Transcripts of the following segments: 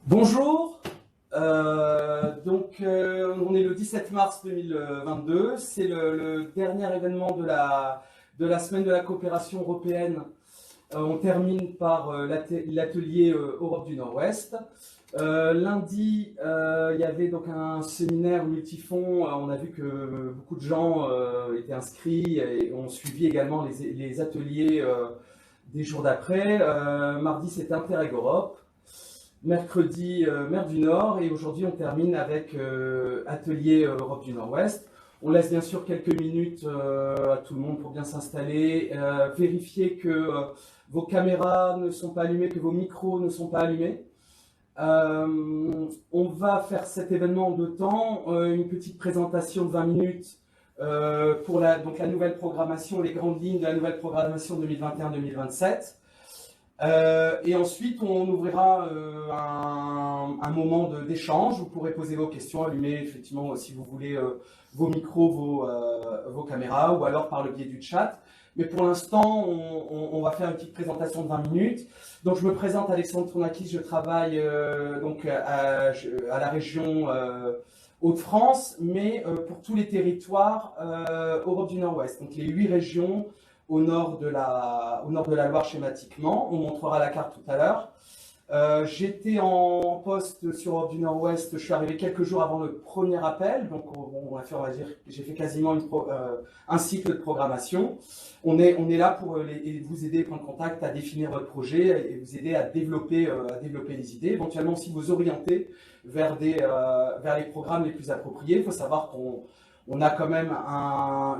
Bonjour, on est le 17 mars 2022, c'est le dernier événement de la semaine de la coopération européenne. On termine par l'atelier Europe du Nord-Ouest. Lundi, il y avait donc un séminaire multifonds. On a vu que beaucoup de gens étaient inscrits et ont suivi également les ateliers des jours d'après. Mardi, c'était Interreg Europe. Mercredi, mer du Nord, et aujourd'hui on termine avec atelier Europe du Nord-Ouest. On laisse bien sûr quelques minutes à tout le monde pour bien s'installer, vérifier que vos caméras ne sont pas allumées, que vos micros ne sont pas allumés. On va faire cet événement en deux temps, une petite présentation de 20 minutes pour la nouvelle programmation, les grandes lignes de la nouvelle programmation 2021-2027. Et ensuite, on ouvrira un moment d'échange. Vous pourrez poser vos questions, allumer effectivement si vous voulez vos micros, vos caméras, ou alors par le biais du chat. Mais pour l'instant, on va faire une petite présentation de 20 minutes. Donc, je me présente, Alexandre Tournakis, je travaille à la région Hauts-de-France, mais pour tous les territoires Europe du Nord-Ouest. Donc, les 8 régions au nord de la Loire schématiquement. On montrera la carte tout à l'heure. J'étais en poste sur Europe du Nord-Ouest, je suis arrivé quelques jours avant le premier appel, donc j'ai fait quasiment un cycle de programmation. On est là pour vous aider, prendre contact, à définir votre projet et vous aider à développer les idées, éventuellement aussi vous orienter vers les programmes les plus appropriés. Il faut savoir qu'on a quand même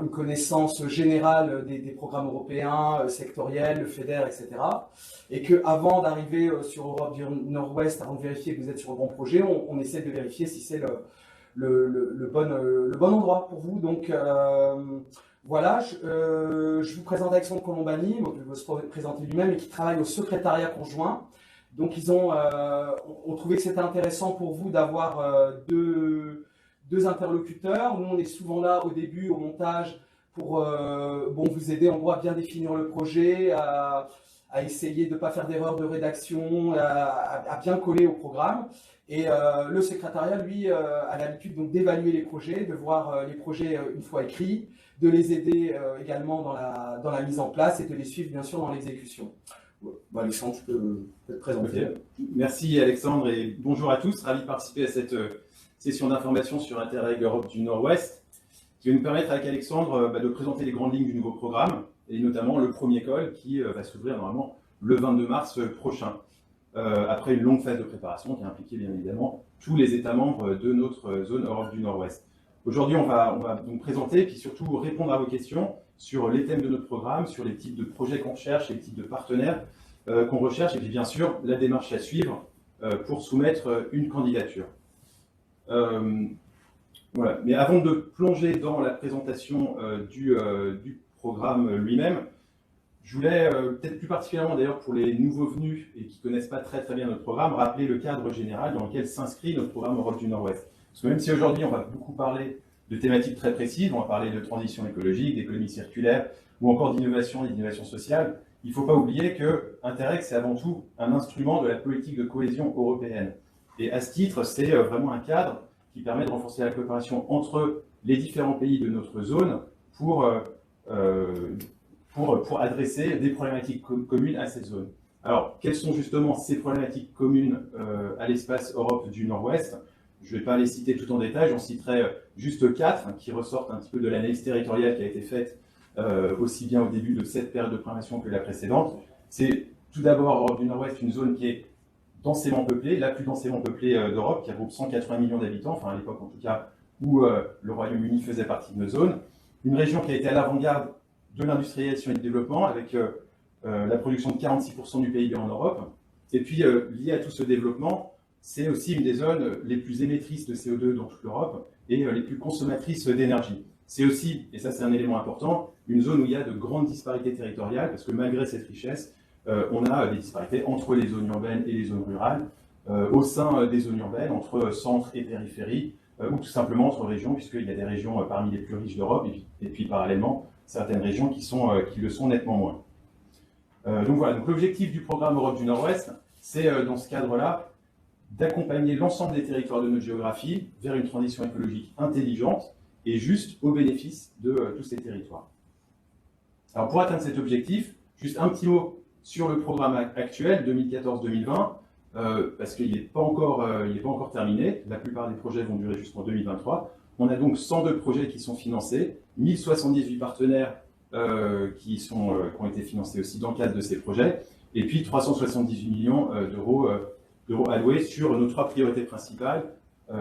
une connaissance générale des programmes européens, sectoriels, le FEDER, etc. Et qu'avant d'arriver sur Europe du Nord-Ouest, avant de vérifier que vous êtes sur le bon projet, on essaie de vérifier si c'est le bon endroit pour vous. Donc voilà, je vous présente Alexandre Colombani, donc je vais se présenter lui-même, et qui travaille au secrétariat conjoint. Donc ils ont trouvé que c'était intéressant pour vous d'avoir deux interlocuteurs. Nous, on est souvent là au début, au montage, pour vous aider en gros à bien définir le projet, à essayer de ne pas faire d'erreur de rédaction, à bien coller au programme. Et le secrétariat, lui, a l'habitude donc d'évaluer les projets, de voir les projets une fois écrits, de les aider également dans la mise en place et de les suivre bien sûr dans l'exécution. Bon, Alexandre, tu peux te présenter. Okay. Merci Alexandre et bonjour à tous, ravi de participer à cette session d'information sur Interreg Europe du Nord-Ouest qui va nous permettre avec Alexandre de présenter les grandes lignes du nouveau programme et notamment le premier call qui va s'ouvrir normalement le 22 mars prochain après une longue phase de préparation qui a impliqué bien évidemment tous les États membres de notre zone Europe du Nord-Ouest. Aujourd'hui on va donc présenter et puis surtout répondre à vos questions sur les thèmes de notre programme, sur les types de projets qu'on recherche et les types de partenaires qu'on recherche et puis bien sûr la démarche à suivre pour soumettre une candidature. Voilà. Mais avant de plonger dans la présentation du programme lui-même, je voulais peut-être plus particulièrement d'ailleurs pour les nouveaux venus et qui ne connaissent pas très bien notre programme, rappeler le cadre général dans lequel s'inscrit notre programme Europe du Nord-Ouest. Parce que même si aujourd'hui on va beaucoup parler de thématiques très précises, on va parler de transition écologique, d'économie circulaire ou encore d'innovation et d'innovation sociale, il ne faut pas oublier que Interreg c'est avant tout un instrument de la politique de cohésion européenne. Et à ce titre, c'est vraiment un cadre qui permet de renforcer la coopération entre les différents pays de notre zone pour adresser des problématiques communes à cette zone. Alors, quelles sont justement ces problématiques communes à l'espace Europe du Nord-Ouest? Je ne vais pas les citer tout en détail, j'en citerai juste 4 qui ressortent un petit peu de l'analyse territoriale qui a été faite aussi bien au début de cette période de programmation que la précédente. C'est tout d'abord Europe du Nord-Ouest, une zone qui est densément peuplée, la plus densément peuplée d'Europe, qui regroupe 180 millions d'habitants, enfin à l'époque en tout cas où le Royaume-Uni faisait partie de nos zones. Une région qui a été à l'avant-garde de l'industrialisation et du développement, avec la production de 46% du PIB en Europe. Et puis, lié à tout ce développement, c'est aussi une des zones les plus émettrices de CO2 dans toute l'Europe et les plus consommatrices d'énergie. C'est aussi, et ça c'est un élément important, une zone où il y a de grandes disparités territoriales, parce que malgré cette richesse, on a des disparités entre les zones urbaines et les zones rurales, au sein des zones urbaines, entre centre et périphérie, ou tout simplement entre régions, puisqu'il y a des régions parmi les plus riches d'Europe, et puis parallèlement, certaines régions qui le sont nettement moins. Donc voilà, donc l'objectif du programme Europe du Nord-Ouest, c'est dans ce cadre-là d'accompagner l'ensemble des territoires de notre géographie vers une transition écologique intelligente et juste au bénéfice de tous ces territoires. Alors pour atteindre cet objectif, juste un petit mot sur le programme actuel 2014-2020, parce qu'il n'est pas encore terminé. La plupart des projets vont durer jusqu'en 2023. On a donc 102 projets qui sont financés, 1078 partenaires qui ont été financés aussi dans le cadre de ces projets, et puis 378 millions d'euros alloués sur nos 3 priorités principales.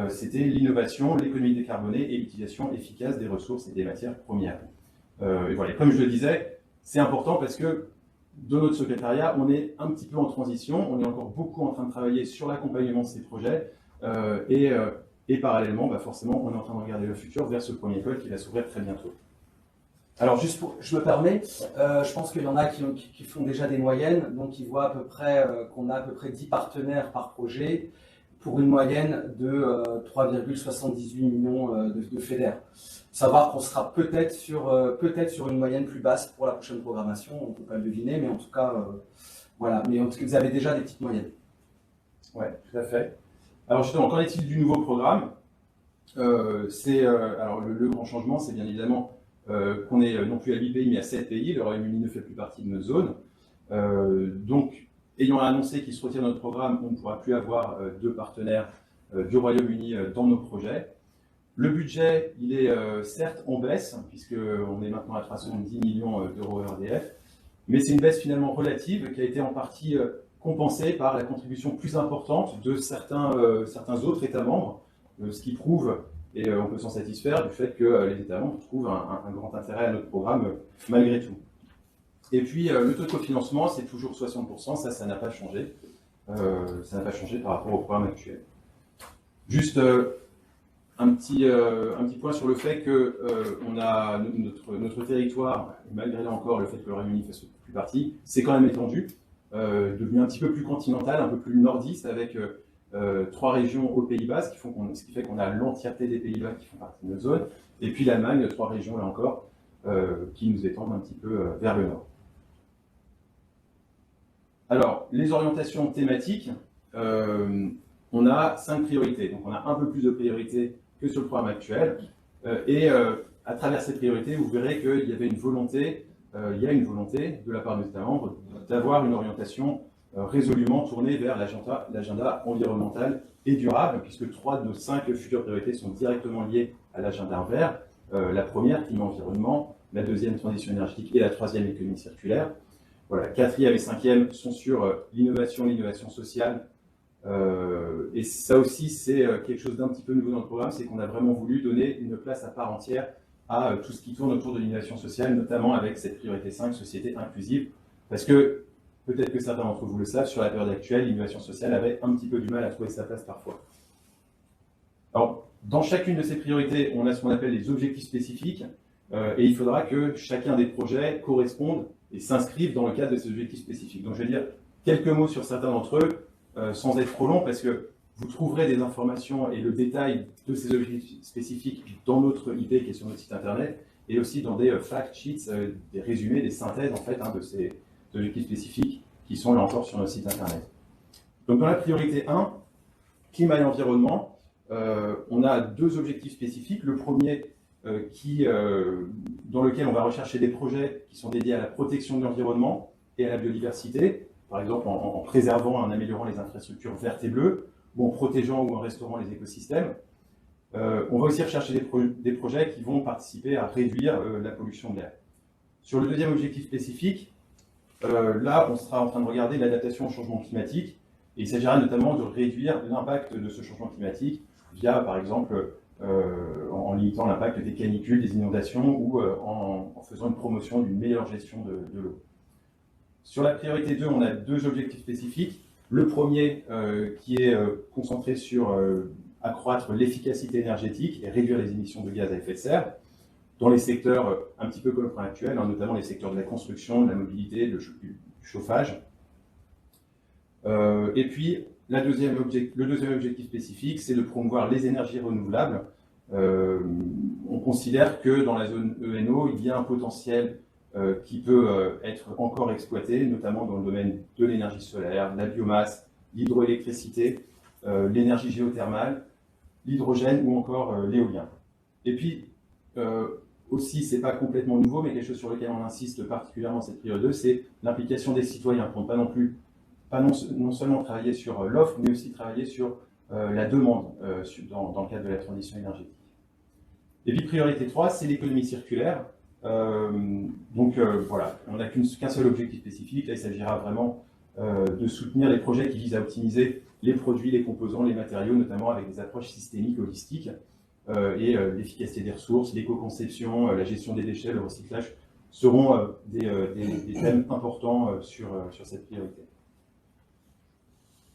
C'était l'innovation, l'économie décarbonée et l'utilisation efficace des ressources et des matières premières. Et voilà, comme je le disais, c'est important parce que dans notre secrétariat, on est un petit peu en transition, on est encore beaucoup en train de travailler sur l'accompagnement de ces projets et parallèlement, forcément, on est en train de regarder le futur vers ce premier pôle qui va s'ouvrir très bientôt. Alors je me permets, je pense qu'il y en a qui font déjà des moyennes, donc ils voient à peu près qu'on a à peu près 10 partenaires par projet pour une moyenne de 3,78 millions de FEDER. Savoir qu'on sera peut-être sur une moyenne plus basse pour la prochaine programmation, on ne peut pas le deviner, mais en tout cas, voilà. Mais en tout cas, vous avez déjà des petites moyennes. Oui, tout à fait. Alors justement, qu'en est-il du nouveau programme? Alors le grand changement, c'est bien évidemment qu'on est non plus à 8 pays, mais à 7 pays. Le Royaume-Uni ne fait plus partie de notre zone. Donc, ayant annoncé qu'il se retire de notre programme, on ne pourra plus avoir 2 partenaires du Royaume-Uni dans nos projets. Le budget, il est certes en baisse, puisqu'on est maintenant à 310 millions d'euros RDF, mais c'est une baisse finalement relative qui a été en partie compensée par la contribution plus importante de certains autres États membres, ce qui prouve, et on peut s'en satisfaire, du fait que les États membres trouvent un grand intérêt à notre programme malgré tout. Et puis le taux de cofinancement, c'est toujours 60%, ça n'a pas changé. Ça n'a pas changé par rapport au programme actuel. Juste un petit point sur le fait que on a notre territoire, malgré là encore le fait que le Royaume-Uni ne fasse plus partie, c'est quand même étendu, devenu un petit peu plus continental, un peu plus nordiste, avec 3 régions aux Pays-Bas, ce qui fait qu'on a l'entièreté des Pays-Bas qui font partie de notre zone, et puis l'Allemagne, 3 régions là encore, qui nous étendent un petit peu vers le nord. Alors, les orientations thématiques, on a 5 priorités, donc on a un peu plus de priorités que sur le programme actuel, et à travers ces priorités, vous verrez qu'il y avait une volonté, il y a une volonté de la part des États membres d'avoir une orientation résolument tournée vers l'agenda environnemental et durable, puisque 3 de nos 5 futures priorités sont directement liées à l'agenda vert. La première, climat-environnement, la deuxième, transition énergétique, et la troisième, économie circulaire. Voilà, 4e et 5e sont sur l'innovation sociale. Et ça aussi, c'est quelque chose d'un petit peu nouveau dans le programme, c'est qu'on a vraiment voulu donner une place à part entière à tout ce qui tourne autour de l'innovation sociale, notamment avec cette priorité 5, société inclusive, parce que, peut-être que certains d'entre vous le savent, sur la période actuelle, l'innovation sociale avait un petit peu du mal à trouver sa place parfois. Alors, dans chacune de ces priorités, on a ce qu'on appelle les objectifs spécifiques, et il faudra que chacun des projets corresponde et s'inscrive dans le cadre de ces objectifs spécifiques. Donc je vais dire quelques mots sur certains d'entre eux, sans être trop long, parce que vous trouverez des informations et le détail de ces objectifs spécifiques dans notre IP qui est sur notre site internet, et aussi dans des fact sheets, des résumés, des synthèses en fait, de ces objectifs spécifiques qui sont là encore sur notre site internet. Donc dans la priorité 1, climat et environnement, on a 2 objectifs spécifiques. Le premier, dans lequel on va rechercher des projets qui sont dédiés à la protection de l'environnement et à la biodiversité, par exemple en préservant et en améliorant les infrastructures vertes et bleues, ou en protégeant ou en restaurant les écosystèmes. On va aussi rechercher des projets qui vont participer à réduire la pollution de l'air. Sur le deuxième objectif spécifique, là, on sera en train de regarder l'adaptation au changement climatique, et il s'agira notamment de réduire l'impact de ce changement climatique via, par exemple, en limitant l'impact des canicules, des inondations, ou en faisant une promotion d'une meilleure gestion de l'eau. Sur la priorité 2, on a 2 objectifs spécifiques. Le premier qui est concentré sur accroître l'efficacité énergétique et réduire les émissions de gaz à effet de serre dans les secteurs un petit peu comme le programme actuel, notamment les secteurs de la construction, de la mobilité, du chauffage. Et puis, le deuxième objectif spécifique, c'est de promouvoir les énergies renouvelables. On considère que dans la zone ENO, il y a un potentiel qui peut être encore exploité, notamment dans le domaine de l'énergie solaire, de la biomasse, l'hydroélectricité, l'énergie géothermale, l'hydrogène ou encore l'éolien. Et puis, aussi, c'est pas complètement nouveau, mais quelque chose sur lequel on insiste particulièrement cette période 2, c'est l'implication des citoyens, pour non seulement travailler sur l'offre, mais aussi travailler sur la demande dans le cadre de la transition énergétique. Et puis priorité 3, c'est l'économie circulaire. Voilà, on n'a qu'un seul objectif spécifique. Là, il s'agira vraiment de soutenir les projets qui visent à optimiser les produits, les composants, les matériaux, notamment avec des approches systémiques, holistiques, et l'efficacité des ressources, l'éco-conception, la gestion des déchets, le recyclage seront des thèmes importants sur cette priorité.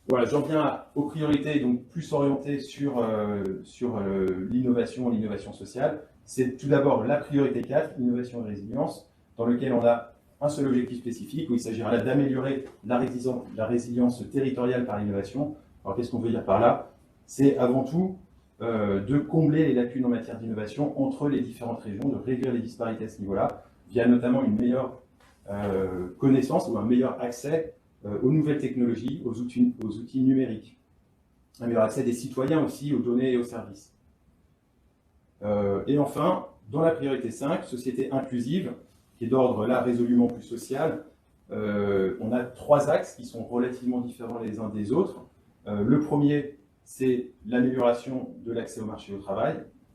Voilà, j'en viens aux priorités donc plus orientées sur l'innovation sociale. C'est tout d'abord la priorité 4, innovation et résilience, dans lequel on a un seul objectif spécifique, où il s'agira là d'améliorer la résilience territoriale par l'innovation. Alors qu'est-ce qu'on veut dire par là? C'est avant tout de combler les lacunes en matière d'innovation entre les différentes régions, de réduire les disparités à ce niveau-là, via notamment une meilleure connaissance ou un meilleur accès aux nouvelles technologies, aux outils numériques. Un meilleur accès des citoyens aussi aux données et aux services. Et enfin, dans la priorité 5, société inclusive, qui est d'ordre là résolument plus social, on a 3 axes qui sont relativement différents les uns des autres. Le premier, c'est l'amélioration de l'accès au marché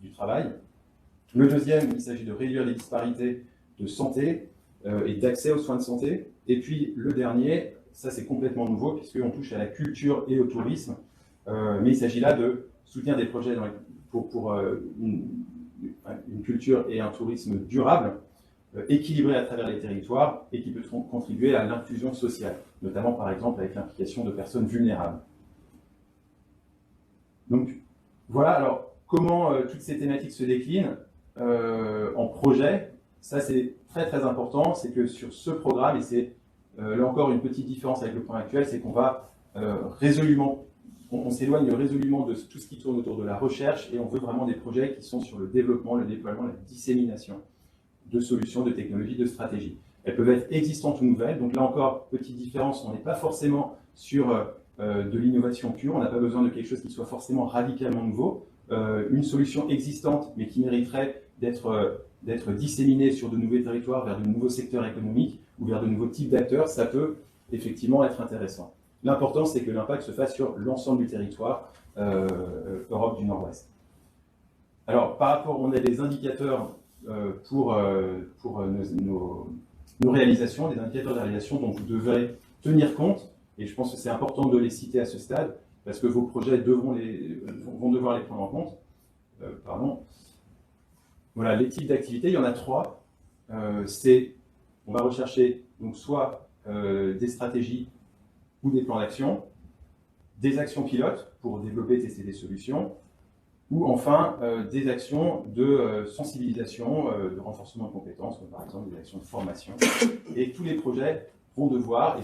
du travail. Le deuxième, il s'agit de réduire les disparités de santé et d'accès aux soins de santé. Et puis le dernier, ça c'est complètement nouveau puisqu'on touche à la culture et au tourisme, mais il s'agit là de soutenir des projets pour une culture et un tourisme durable, équilibré à travers les territoires et qui peut contribuer à l'inclusion sociale, notamment par exemple avec l'implication de personnes vulnérables. Donc voilà, alors comment toutes ces thématiques se déclinent en projet. Ça c'est très très important, c'est que sur ce programme, et c'est là encore une petite différence avec le programme actuel, c'est qu'on va on s'éloigne résolument de tout ce qui tourne autour de la recherche et on veut vraiment des projets qui sont sur le développement, le déploiement, la dissémination de solutions, de technologies, de stratégies. Elles peuvent être existantes ou nouvelles, donc là encore, petite différence, on n'est pas forcément sur de l'innovation pure, on n'a pas besoin de quelque chose qui soit forcément radicalement nouveau. Une solution existante, mais qui mériterait d'être disséminée sur de nouveaux territoires, vers de nouveaux secteurs économiques ou vers de nouveaux types d'acteurs, ça peut effectivement être intéressant. L'important, c'est que l'impact se fasse sur l'ensemble du territoire Europe du Nord-Ouest. Alors, par rapport, on a des indicateurs pour nos réalisations, des indicateurs de réalisation dont vous devrez tenir compte, et je pense que c'est important de les citer à ce stade, parce que vos projets vont devoir les prendre en compte. Voilà, les types d'activités, il y en a 3. On va rechercher donc soit des stratégies ou des plans d'action, des actions pilotes pour développer, tester des solutions, ou enfin des actions de sensibilisation, de renforcement de compétences, comme par exemple des actions de formation. Et tous les projets vont devoir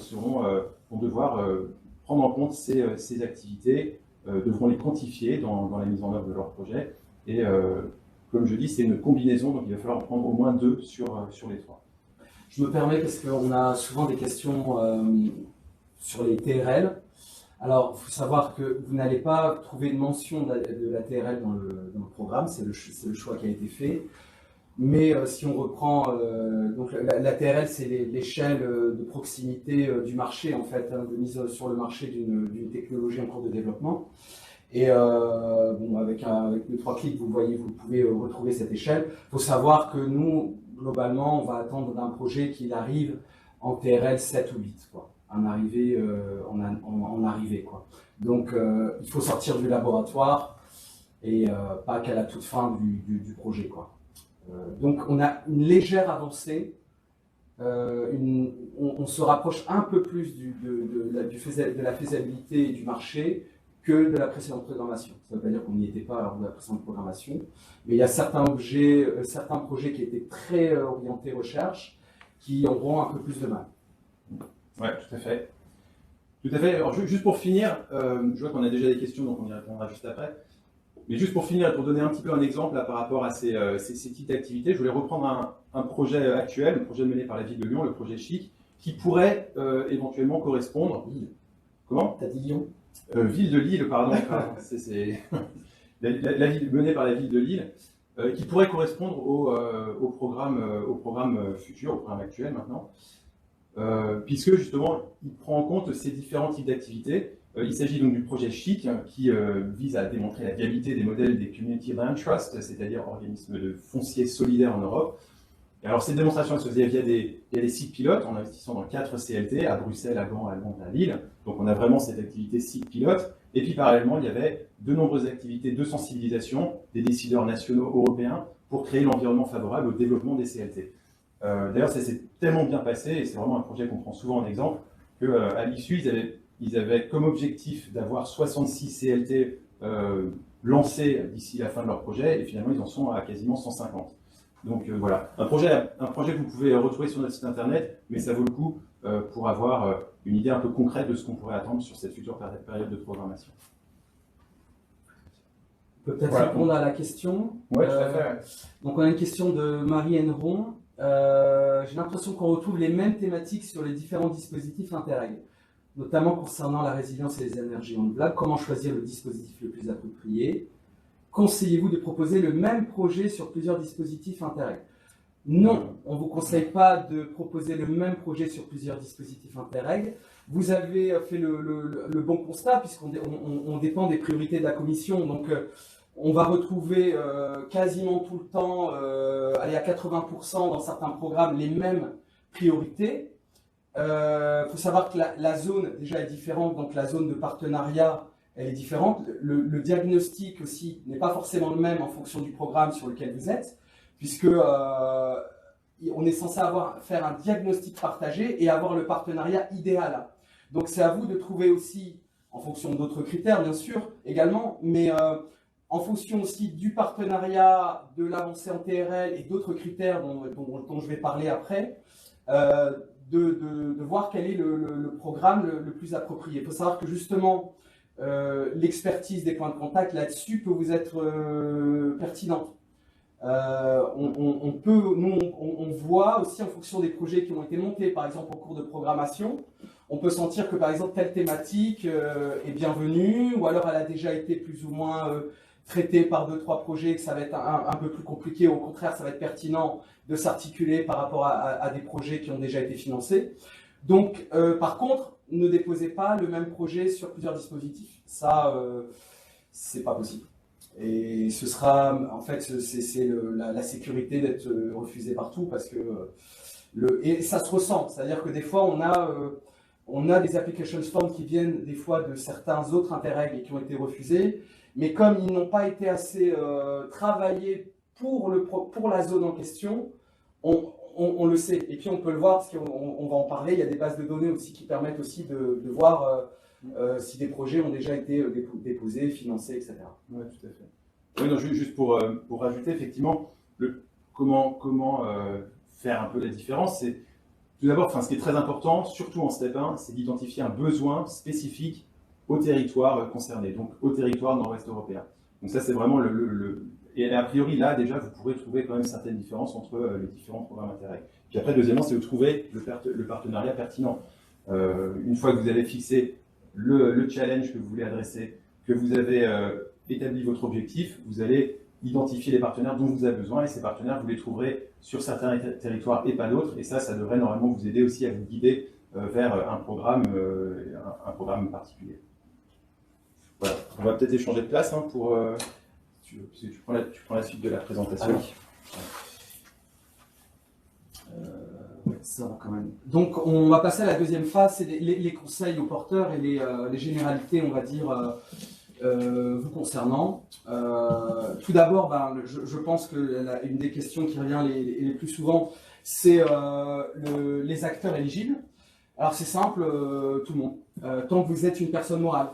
prendre en compte ces activités, devront les quantifier dans la mise en œuvre de leur projet. Et comme je dis, c'est une combinaison, donc il va falloir en prendre au moins 2 sur les 3. Je me permets parce qu'on a souvent des questions sur les TRL. Alors, il faut savoir que vous n'allez pas trouver de mention de la TRL dans le programme, c'est le choix qui a été fait. Mais si on reprend, donc la TRL, c'est l'échelle de proximité du marché, en fait, de mise sur le marché d'une technologie en cours de développement. Et avec 2-3 clics, vous pouvez retrouver cette échelle. Il faut savoir que nous, globalement, on va attendre d'un projet qu'il arrive en TRL 7 ou 8, quoi. En arrivée, quoi. Donc, il faut sortir du laboratoire et pas qu'à la toute fin du projet, quoi. Donc, on a une légère avancée. On se rapproche un peu plus de la faisabilité du marché que de la précédente programmation. Ça ne veut pas dire qu'on n'y était pas lors de la précédente programmation, mais il y a certains projets qui étaient très orientés recherche qui auront un peu plus de mal. Oui, tout à fait. Tout à fait. Alors, juste pour finir, je vois qu'on a déjà des questions, donc on y répondra juste après. Mais juste pour finir, pour donner un petit peu un exemple là, par rapport à ces types d'activités, je voulais reprendre un projet actuel, le projet mené par la ville de Lyon, le projet Chic, qui pourrait éventuellement correspondre. Lille. Comment ? T'as dit Lyon ? Ville de Lille, pardon, c'est la ville menée par la ville de Lille, qui pourrait correspondre au programme futur, au programme actuel maintenant, puisque justement il prend en compte ces différents types d'activités. Il s'agit donc du projet CHIC qui vise à démontrer la viabilité des modèles des Community Land Trust, c'est-à-dire organismes de foncier solidaire en Europe. Et alors cette démonstration elle se faisait via des sites pilotes en investissant dans 4 CLT à Bruxelles, à Gand, à Londres, à Lille. Donc on a vraiment cette activité site pilote. Et puis parallèlement, il y avait de nombreuses activités de sensibilisation des décideurs nationaux européens pour créer l'environnement favorable au développement des CLT. D'ailleurs, ça s'est tellement bien passé, et c'est vraiment un projet qu'on prend souvent en exemple, qu'à l'issue, ils avaient comme objectif d'avoir 66 CLT lancés d'ici la fin de leur projet, et finalement, ils en sont à quasiment 150. Donc voilà, un projet que vous pouvez retrouver sur notre site internet, mais ça vaut le coup pour avoir une idée un peu concrète de ce qu'on pourrait attendre sur cette future période de programmation. On peut peut-être répondre à la question. Oui, tout à fait. Donc on a une question de Marie Henron. J'ai l'impression qu'on retrouve les mêmes thématiques sur les différents dispositifs Interreg, notamment concernant la résilience et les énergies renouvelables. Comment choisir le dispositif le plus approprié? Conseillez-vous de proposer le même projet sur plusieurs dispositifs Interreg? Non, on ne vous conseille pas de proposer le même projet sur plusieurs dispositifs Interreg. Vous avez fait le bon constat, puisqu'on dépend des priorités de la Commission. Donc, on va retrouver quasiment tout le temps, à 80% dans certains programmes, les mêmes priorités. Il faut savoir que la zone, déjà, est différente. Donc, la zone de partenariat, elle est différente. Le diagnostic aussi n'est pas forcément le même en fonction du programme sur lequel vous êtes, puisque on est censé faire un diagnostic partagé et avoir le partenariat idéal. Donc c'est à vous de trouver aussi, en fonction d'autres critères bien sûr également, mais en fonction aussi du partenariat, de l'avancée en TRL et d'autres critères dont je vais parler après, de voir quel est le programme le plus approprié. Il faut savoir que justement, l'expertise des points de contact là-dessus peut vous être pertinente. On voit aussi en fonction des projets qui ont été montés, par exemple en cours de programmation, on peut sentir que par exemple telle thématique est bienvenue, ou alors elle a déjà été plus ou moins traitée par 2-3 projets, que ça va être un peu plus compliqué, au contraire ça va être pertinent de s'articuler par rapport à des projets qui ont déjà été financés. Donc par contre, ne déposez pas le même projet sur plusieurs dispositifs, ça c'est pas possible. Et ce sera, en fait, c'est la sécurité d'être refusé partout, parce que et ça se ressent. C'est-à-dire que des fois, on a des application forms qui viennent des fois de certains autres Interreg et qui ont été refusés, mais comme ils n'ont pas été assez travaillés pour la zone en question, on le sait. Et puis on peut le voir, parce qu'on va en parler. Il y a des bases de données aussi qui permettent aussi de voir si des projets ont déjà été déposés, financés, etc. Oui, tout à fait. Oui, donc, juste pour rajouter, effectivement, comment faire un peu la différence, c'est tout d'abord, ce qui est très important, surtout en step 1, c'est d'identifier un besoin spécifique au territoire concerné, donc au territoire nord-ouest européen. Donc ça, c'est vraiment et a priori, là, déjà, vous pourrez trouver quand même certaines différences entre les différents programmes Interreg. Puis après, deuxièmement, c'est de trouver le partenariat pertinent. Une fois que vous avez fixé le challenge que vous voulez adresser, que vous avez établi votre objectif, vous allez identifier les partenaires dont vous avez besoin, et ces partenaires, vous les trouverez sur certains territoires et pas d'autres, et ça devrait normalement vous aider aussi à vous guider vers un programme particulier. Voilà, on va peut-être échanger de place pour... tu prends la suite de la présentation. Ça va quand même. Donc on va passer à la deuxième phase, c'est les conseils aux porteurs et les généralités, on va dire, vous concernant. Tout d'abord, je pense que une des questions qui revient les plus souvent, c'est les acteurs éligibles. Alors c'est simple, tout le monde. Tant que vous êtes une personne morale,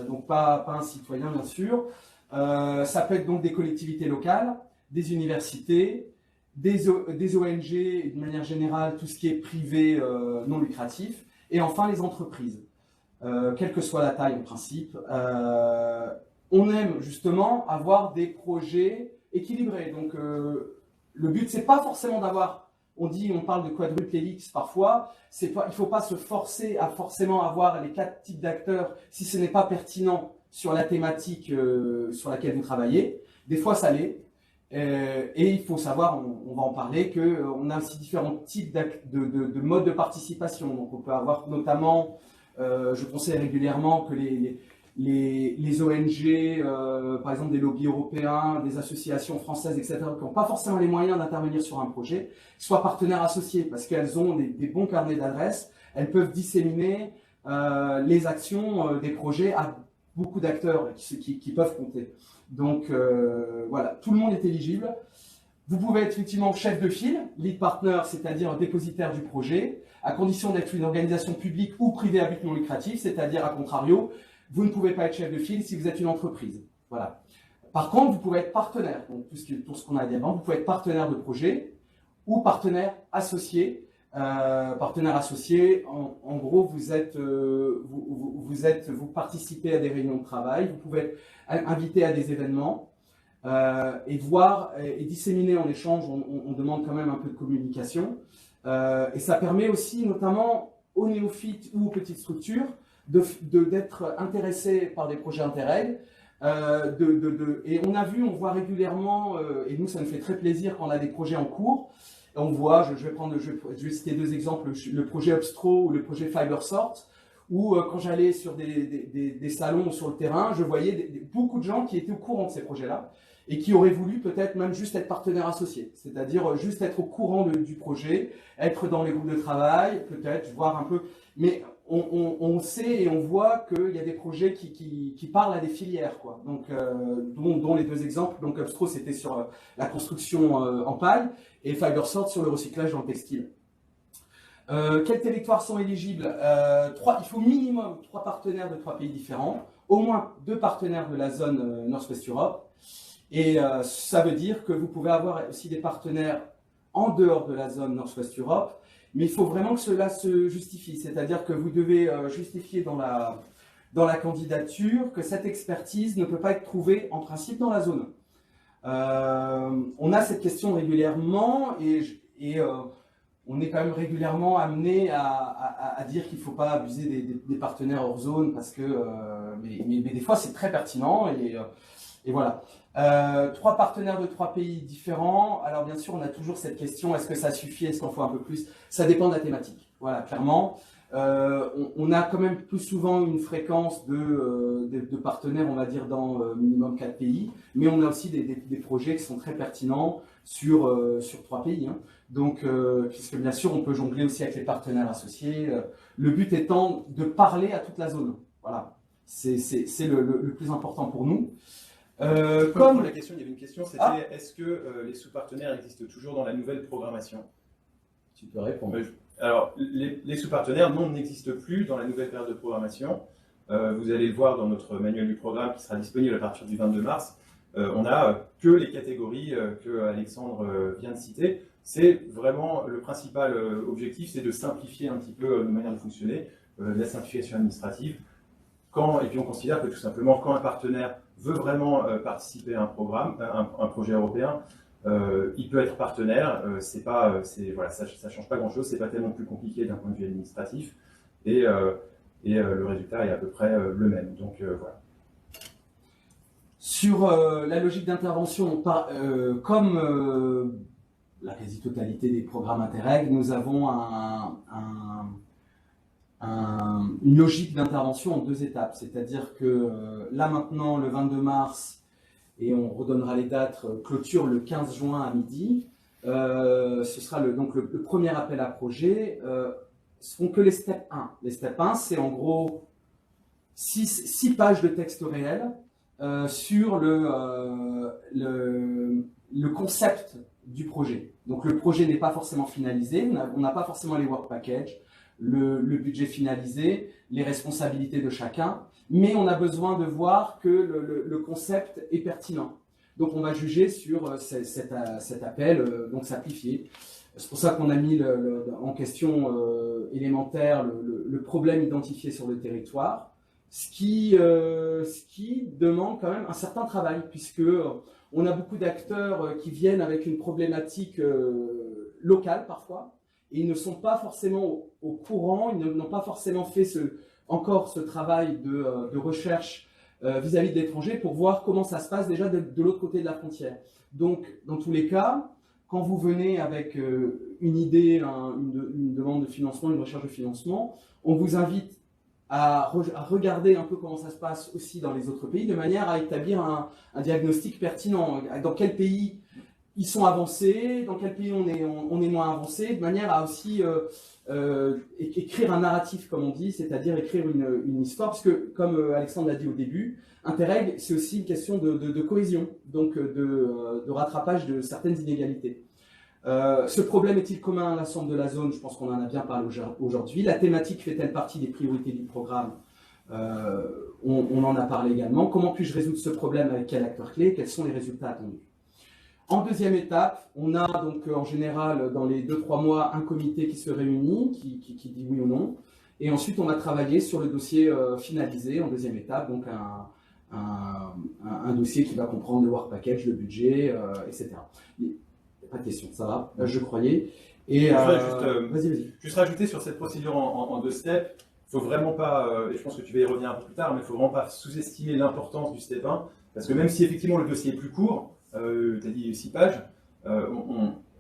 donc pas un citoyen bien sûr. Ça peut être donc des collectivités locales, des universités, des ONG, et de manière générale, tout ce qui est privé non lucratif, et enfin les entreprises, quelle que soit la taille en principe. On aime justement avoir des projets équilibrés. Donc le but, c'est pas forcément d'avoir on parle de quadruple hélice parfois, il ne faut pas se forcer à forcément avoir les 4 types d'acteurs si ce n'est pas pertinent sur la thématique sur laquelle vous travaillez. Des fois, ça l'est. Et il faut savoir, on va en parler, qu'on a aussi différents types de modes de participation. Donc on peut avoir notamment, je conseille régulièrement que les ONG, par exemple des lobbies européens, des associations françaises, etc., qui n'ont pas forcément les moyens d'intervenir sur un projet, soient partenaires associés, parce qu'elles ont des bons carnets d'adresses, elles peuvent disséminer les actions des projets à beaucoup d'acteurs qui peuvent compter. Donc voilà, tout le monde est éligible. Vous pouvez être effectivement chef de file, lead partner, c'est-à-dire dépositaire du projet, à condition d'être une organisation publique ou privée à but non lucratif, c'est-à-dire à contrario, vous ne pouvez pas être chef de file si vous êtes une entreprise. Voilà. Par contre, vous pouvez être partenaire, donc tout ce qu'on a dit avant, vous pouvez être partenaire de projet ou partenaire associé. Partenaire associé, en gros, vous participez à des réunions de travail, vous pouvez être invité à des événements et voir et disséminer en échange. On demande quand même un peu de communication et ça permet aussi, notamment aux néophytes ou aux petites structures, d'être intéressés par des projets Interreg. Et on voit régulièrement, et nous ça nous fait très plaisir quand on a des projets en cours. On voit, je vais citer 2 exemples, le projet Upstro ou le projet Fibersort, où quand j'allais sur des salons sur le terrain, je voyais beaucoup de gens qui étaient au courant de ces projets-là et qui auraient voulu peut-être même juste être partenaires associés, c'est-à-dire juste être au courant du projet, être dans les groupes de travail, peut-être, voir un peu. Mais on sait et on voit qu'il y a des projets qui parlent à des filières, quoi. Donc, dont les 2 exemples. Donc, Upstro, c'était sur la construction en paille et Fibersort sur le recyclage dans le textile. Quels territoires sont éligibles? Il faut minimum 3 partenaires de 3 pays différents, au moins 2 partenaires de la zone Northwest Europe. Et ça veut dire que vous pouvez avoir aussi des partenaires en dehors de la zone Northwest Europe, mais il faut vraiment que cela se justifie. C'est-à-dire que vous devez justifier dans la candidature que cette expertise ne peut pas être trouvée en principe dans la zone. On a cette question régulièrement et on est quand même régulièrement amené à dire qu'il ne faut pas abuser des partenaires hors zone parce que, mais des fois c'est très pertinent et voilà. 3 partenaires de 3 pays différents. Alors bien sûr, on a toujours cette question, est-ce que ça suffit, est-ce qu'on faut un peu plus? Ça dépend de la thématique. Voilà, clairement. On a quand même plus souvent une fréquence de partenaires, on va dire, dans minimum 4 pays, mais on a aussi des projets qui sont très pertinents sur 3 pays. Hein. Donc, puisque bien sûr, on peut jongler aussi avec les partenaires associés. Le but étant de parler à toute la zone. Voilà, c'est le plus important pour nous. Comme la question, il y avait une question, c'était est-ce que les sous-partenaires existent toujours dans la nouvelle programmation? Tu peux répondre. Alors, les sous-partenaires, non, n'existent plus dans la nouvelle période de programmation. Vous allez le voir dans notre manuel du programme qui sera disponible à partir du 22 mars. On n'a que les catégories que Alexandre vient de citer. C'est vraiment le principal objectif, c'est de simplifier un petit peu nos manières de fonctionner, la simplification administrative. Et puis on considère que tout simplement, quand un partenaire veut vraiment participer à un programme, un projet européen, il peut être partenaire. Voilà, ça change pas grand-chose, c'est pas tellement plus compliqué d'un point de vue administratif, et le résultat est à peu près le même. Donc voilà. Sur la logique d'intervention, comme la quasi-totalité des programmes Interreg, nous avons une logique d'intervention en 2 étapes. C'est-à-dire que là maintenant, le 22 mars, et on redonnera les dates, clôture le 15 juin à midi, ce sera donc le premier appel à projet. Ce sont que les steps 1. Les steps 1, c'est en gros 6 pages de texte réel sur le concept du projet. Donc le projet n'est pas forcément finalisé, on n'a pas forcément les work packages, le budget finalisé, les responsabilités de chacun, mais on a besoin de voir que le concept est pertinent. Donc on va juger sur cet appel, donc simplifié. C'est pour ça qu'on a mis en question élémentaire le problème identifié sur le territoire, ce qui demande quand même un certain travail, puisque on a beaucoup d'acteurs qui viennent avec une problématique locales parfois, et ils ne sont pas forcément au courant, ils n'ont pas forcément fait encore ce travail de recherche vis-à-vis de l'étranger pour voir comment ça se passe déjà de l'autre côté de la frontière. Donc, dans tous les cas, quand vous venez avec une idée, une demande de financement, une recherche de financement, on vous invite à regarder un peu comment ça se passe aussi dans les autres pays, de manière à établir un diagnostic pertinent. Dans quel pays ils sont avancés, dans quel pays on est moins avancé, de manière à aussi écrire un narratif, comme on dit, c'est-à-dire écrire une histoire, parce que, comme Alexandre l'a dit au début, Interreg, c'est aussi une question de cohésion, donc de rattrapage de certaines inégalités. Ce problème est-il commun à l'ensemble de la zone? Je pense qu'on en a bien parlé aujourd'hui. La thématique fait-elle partie des priorités du programme? On en a parlé également. Comment puis-je résoudre ce problème avec quel acteur clé? Quels sont les résultats attendus? En deuxième étape, on a donc en général dans les 2-3 mois un comité qui se réunit, qui dit oui ou non. Et ensuite, on va travailler sur le dossier finalisé en deuxième étape, donc un dossier qui va comprendre le work package, le budget, etc. Pas de question, ça va, je croyais. Et vas-y. Juste rajouter sur cette procédure en 2 steps, il ne faut vraiment pas, et je pense que tu vas y revenir un peu plus tard, mais il ne faut vraiment pas sous-estimer l'importance du step 1, parce que même si effectivement le dossier est plus court, tu as dit 6 pages,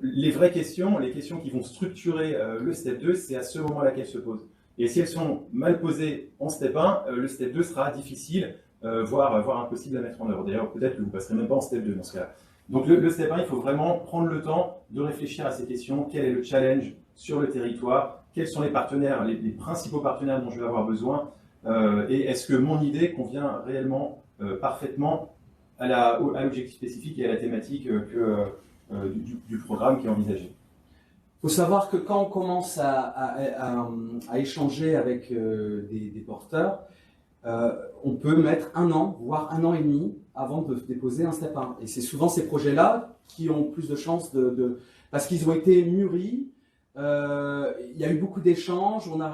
les vraies questions, les questions qui vont structurer le step 2, c'est à ce moment-là qu'elles se posent. Et si elles sont mal posées en step 1, le step 2 sera difficile, voire impossible à mettre en œuvre. D'ailleurs, peut-être que vous ne passerez même pas en step 2 dans ce cas-là. Donc le step 1, il faut vraiment prendre le temps de réfléchir à ces questions. Quel est le challenge sur le territoire? Quels sont les partenaires, les principaux partenaires dont je vais avoir besoin? Et est-ce que mon idée convient réellement, parfaitement à l'objectif spécifique et à la thématique du programme qui est envisagé? Il faut savoir que quand on commence à échanger avec des porteurs, on peut mettre 1 an, voire 1 an et demi avant de déposer un step 1. Et c'est souvent ces projets-là qui ont plus de chances parce qu'ils ont été mûris. Il y a eu beaucoup d'échanges, on a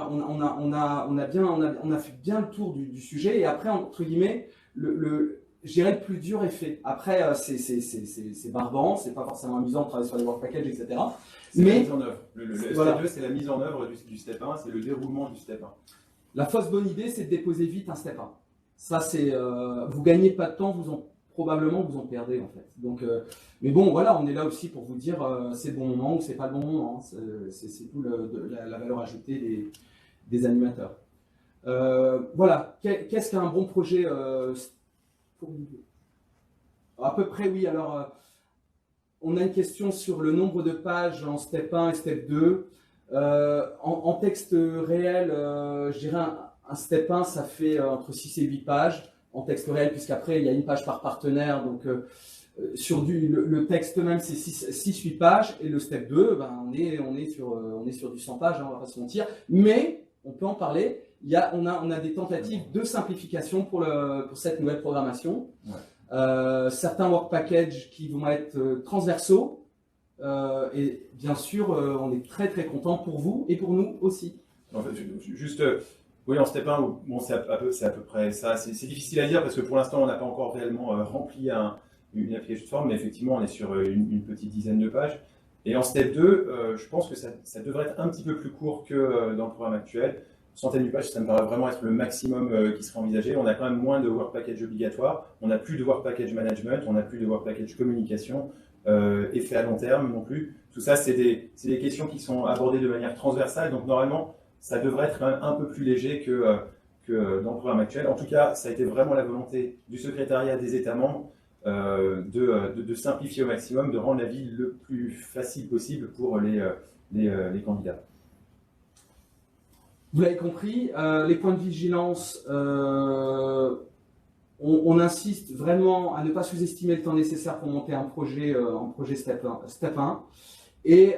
fait bien le tour du sujet, et après, entre guillemets, je dirais le plus dur est fait. Après, c'est barbant, c'est pas forcément amusant de travailler sur les work packages, etc. Mais la mise en œuvre. Le step 2, c'est la mise en œuvre du step 1, c'est le déroulement du step 1. La fausse bonne idée, c'est de déposer vite un step 1. Ça, c'est, vous gagnez pas de temps, probablement vous en perdez en fait. Donc, mais bon, voilà, on est là aussi pour vous dire c'est le bon moment ou c'est pas le bon moment. C'est tout la valeur ajoutée des animateurs. Voilà, qu'est-ce qu'un bon projet à peu près, oui. Alors, on a une question sur le nombre de pages en step 1 et step 2. En texte réel, je dirais un step 1, ça fait entre 6 et 8 pages en texte réel, puisqu'après, il y a 1 page par partenaire. Donc, sur le texte même, c'est 6-8 pages. Et le step 2, ben, on est sur du 100 pages, hein, on va pas se mentir. Mais, on peut en parler. On a des tentatives de simplification pour cette nouvelle programmation. Ouais. Certains work packages qui vont être transversaux. Et bien sûr, on est très très content pour vous et pour nous aussi. En fait, juste, oui, en step 1, bon, c'est à peu près ça. C'est difficile à dire parce que pour l'instant, on n'a pas encore réellement rempli une application de forme, mais effectivement, on est sur une petite dizaine de pages. Et en step 2, je pense que ça devrait être un petit peu plus court que dans le programme actuel. Centaines de pages, ça me paraît vraiment être le maximum qui serait envisagé. On a quand même moins de work package obligatoires, on n'a plus de work package management, on n'a plus de work package communication. Effet à long terme non plus. Tout ça, c'est des questions qui sont abordées de manière transversale, donc normalement, ça devrait être quand même un peu plus léger que dans le programme actuel. En tout cas, ça a été vraiment la volonté du secrétariat des États membres de simplifier au maximum, de rendre la vie le plus facile possible pour les candidats. Vous l'avez compris, les points de vigilance, on insiste vraiment à ne pas sous-estimer le temps nécessaire pour monter un projet step 1. Et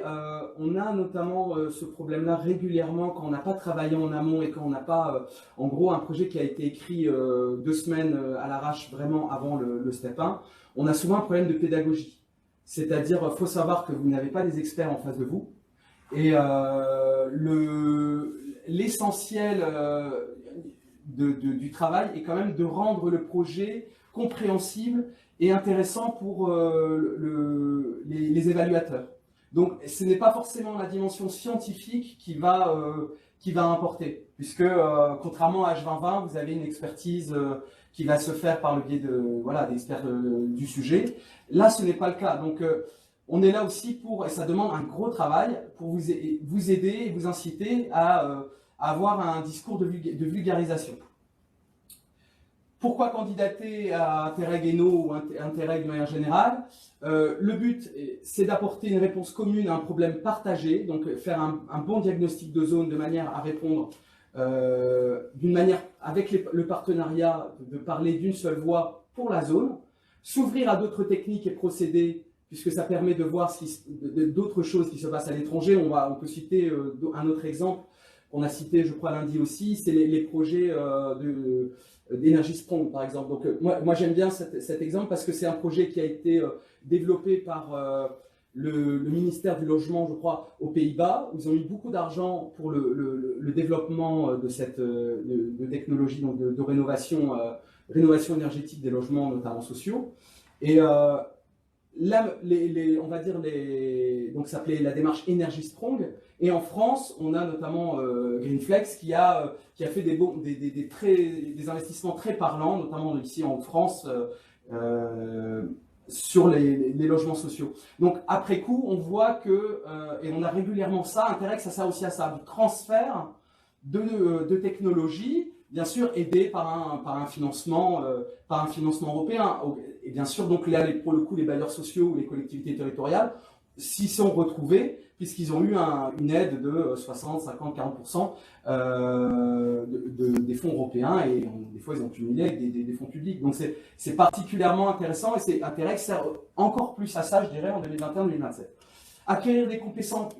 on a notamment ce problème-là régulièrement quand on n'a pas travaillé en amont et quand on n'a pas, en gros, un projet qui a été écrit 2 semaines à l'arrache vraiment avant le step 1. On a souvent un problème de pédagogie. C'est-à-dire, il faut savoir que vous n'avez pas des experts en face de vous. Et l'essentiel du travail est quand même de rendre le projet compréhensible et intéressant pour les évaluateurs. Donc, ce n'est pas forcément la dimension scientifique qui va importer, puisque contrairement à H2020, vous avez une expertise qui va se faire par le biais d'experts du sujet. Là, ce n'est pas le cas. Donc, on est là aussi et ça demande un gros travail pour vous aider et vous inciter à avoir un discours de vulgarisation. Pourquoi candidater à Interreg Eno ou Interreg de manière générale? Le but, c'est d'apporter une réponse commune à un problème partagé, donc faire un bon diagnostic de zone de manière à répondre d'une manière, avec le partenariat, de parler d'une seule voix pour la zone, s'ouvrir à d'autres techniques et procédés, puisque ça permet de voir d'autres choses qui se passent à l'étranger. On peut citer un autre exemple qu'on a cité, je crois, lundi aussi, c'est les projets d'énergie Sprong, par exemple. Donc, moi j'aime bien cet exemple parce que c'est un projet qui a été développé par le ministère du Logement, je crois, aux Pays-Bas, où ils ont eu beaucoup d'argent pour le développement de cette technologie, donc de rénovation énergétique des logements, notamment sociaux. Et là, on va dire, donc ça s'appelait la démarche Energy Strong. Et en France, on a notamment Greenflex qui a fait des investissements très parlants, notamment ici en France, sur les logements sociaux. Donc après coup, on voit que, et on a régulièrement ça, Interreg, ça sert aussi à ça, du transfert de technologies, bien sûr aidé par un financement européen. Et bien sûr, donc là, pour le coup, les bailleurs sociaux ou les collectivités territoriales s'y sont retrouvés, puisqu'ils ont eu une aide de 60, 50, 40% des fonds européens, et des fois, ils ont cumulé avec des fonds publics. Donc, c'est particulièrement intéressant, et Interreg sert encore plus à ça, je dirais, en 2021-2027. Acquérir des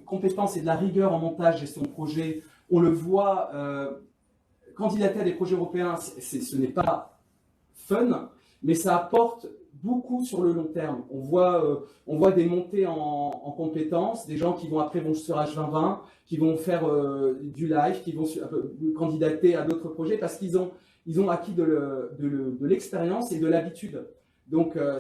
compétences et de la rigueur en montage, gestion de projet, on le voit, candidater à des projets européens, ce n'est pas fun, mais ça apporte beaucoup sur le long terme. On voit des montées en compétences, des gens qui vont sur H2020, qui vont faire du live, qui vont candidater à d'autres projets parce qu'ils ont acquis de l'expérience et de l'habitude. Donc, à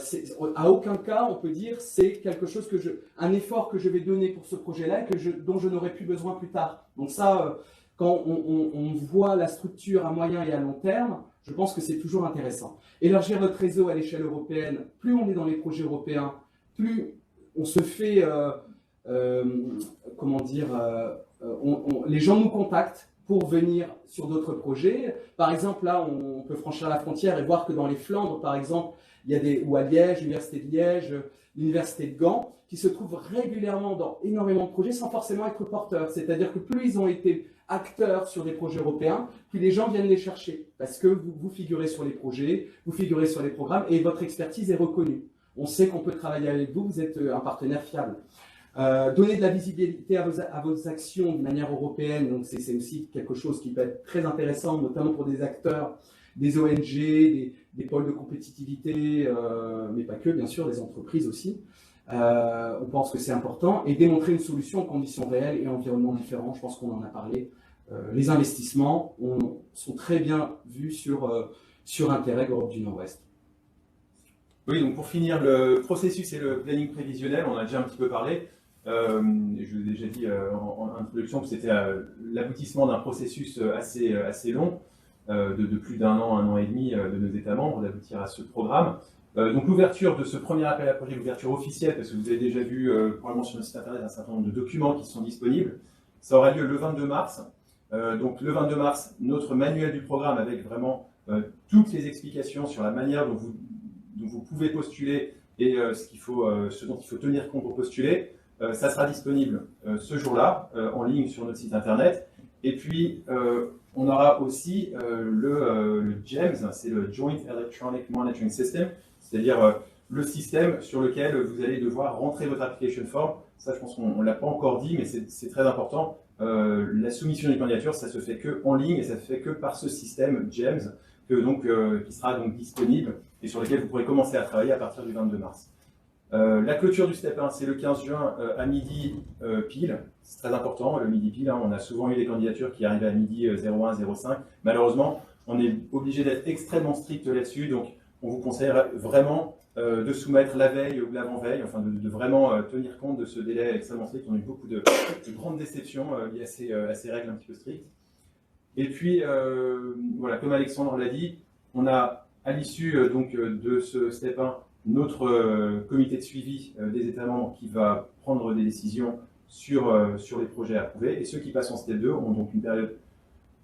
aucun cas, on peut dire c'est quelque chose un effort que je vais donner pour ce projet-là et dont je n'aurai plus besoin plus tard. Donc ça, quand on voit la structure à moyen et à long terme, je pense que c'est toujours intéressant. Élargir notre réseau à l'échelle européenne, plus on est dans les projets européens, plus on se fait, les gens nous contactent pour venir sur d'autres projets. Par exemple, là, on peut franchir la frontière et voir que dans les Flandres, par exemple, ou à Liège, l'Université de Liège, l'Université de Gand, qui se trouvent régulièrement dans énormément de projets sans forcément être porteurs. C'est-à-dire que plus ils ont été acteurs sur des projets européens, puis les gens viennent les chercher parce que vous figurez sur les projets, vous figurez sur les programmes et votre expertise est reconnue. On sait qu'on peut travailler avec vous, vous êtes un partenaire fiable. Donner de la visibilité à vos actions de manière européenne, donc c'est aussi quelque chose qui peut être très intéressant, notamment pour des acteurs, des ONG, des pôles de compétitivité, mais pas que, bien sûr, des entreprises aussi. On pense que c'est important, et démontrer une solution en conditions réelles et environnements différents. Je pense qu'on en a parlé. Les investissements sont très bien vus sur Interreg Europe du Nord-Ouest. Oui, donc pour finir, le processus et le planning prévisionnel, on a déjà un petit peu parlé. Je vous ai déjà dit en introduction que c'était l'aboutissement d'un processus assez long, de plus d'un an, 1 an et demi de nos États membres, d'aboutir à ce programme. Donc l'ouverture de ce premier appel à projet, l'ouverture officielle, parce que vous avez déjà vu probablement sur notre site internet un certain nombre de documents qui sont disponibles, ça aura lieu le 22 mars. Donc le 22 mars, notre manuel du programme avec vraiment toutes les explications sur la manière dont vous pouvez postuler et ce dont il faut tenir compte pour postuler. Ça sera disponible ce jour-là en ligne sur notre site internet. Et puis on aura aussi le JEMS, c'est le Joint Electronic Monitoring System, c'est-à-dire le système sur lequel vous allez devoir rentrer votre application form. Ça, je pense qu'on ne l'a pas encore dit, mais c'est très important. La soumission d'une candidature, ça se fait que en ligne et ça se fait que par ce système JEMS, qui sera donc disponible et sur lequel vous pourrez commencer à travailler à partir du 22 mars. La clôture du Step 1, c'est le 15 juin à midi pile. C'est très important, le midi pile. On a souvent eu des candidatures qui arrivaient à midi 01, 05. Malheureusement, on est obligé d'être extrêmement strict là-dessus. Donc, on vous conseillerait vraiment de soumettre la veille ou l'avant-veille, enfin de vraiment tenir compte de ce délai extrêmement strict. On a eu beaucoup de grandes déceptions liées à ces règles un petit peu strictes. Et puis, voilà, comme Alexandre l'a dit, on a à l'issue de ce step 1 notre comité de suivi des États membres qui va prendre des décisions sur les projets approuvés. Et ceux qui passent en step 2 ont donc une période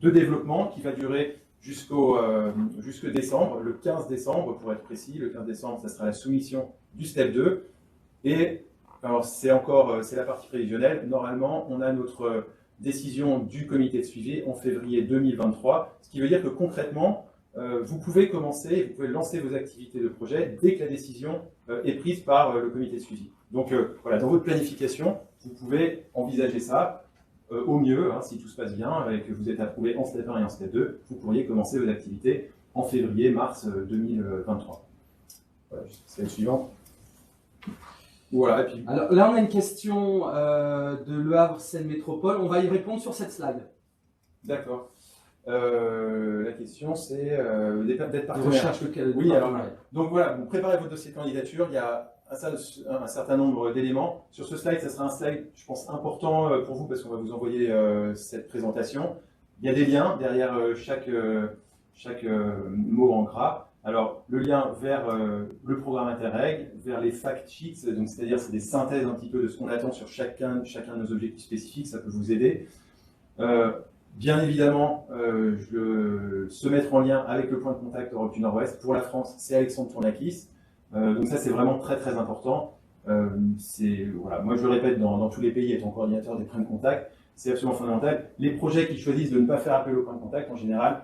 de développement qui va durer jusqu'à décembre, le 15 décembre pour être précis. Le 15 décembre, ça sera la soumission du step 2. Et alors c'est la partie prévisionnelle. Normalement, on a notre décision du comité de suivi en février 2023, ce qui veut dire que concrètement, vous pouvez lancer vos activités de projet dès que la décision est prise par le comité de suivi. Donc voilà, dans votre planification, vous pouvez envisager ça. Au mieux, si tout se passe bien et que vous êtes approuvé en step 1 et en step 2, vous pourriez commencer vos activités en février-mars 2023. Voilà, c'est le suivant. Voilà, et puis... Alors là, on a une question de Le Havre Seine Métropole. On va y répondre sur cette slide. D'accord. La question, c'est d'être partenaire. Oui, alors, donc voilà, vous préparez votre dossier de candidature. Il y a un certain nombre d'éléments. Sur ce slide, ça sera un slide, je pense, important pour vous parce qu'on va vous envoyer cette présentation. Il y a des liens derrière chaque mot en gras. Alors, le lien vers le programme Interreg, vers les fact sheets, donc c'est-à-dire c'est des synthèses un petit peu de ce qu'on attend sur chacun de nos objectifs spécifiques, ça peut vous aider. Bien évidemment, se mettre en lien avec le point de contact Europe du Nord-Ouest. Pour la France, c'est Alexandre Tournakis. Donc ça, c'est vraiment très très important. Voilà, moi, je le répète, dans tous les pays, étant coordinateur des points de contact, c'est absolument fondamental. Les projets qui choisissent de ne pas faire appel au point de contact, en général,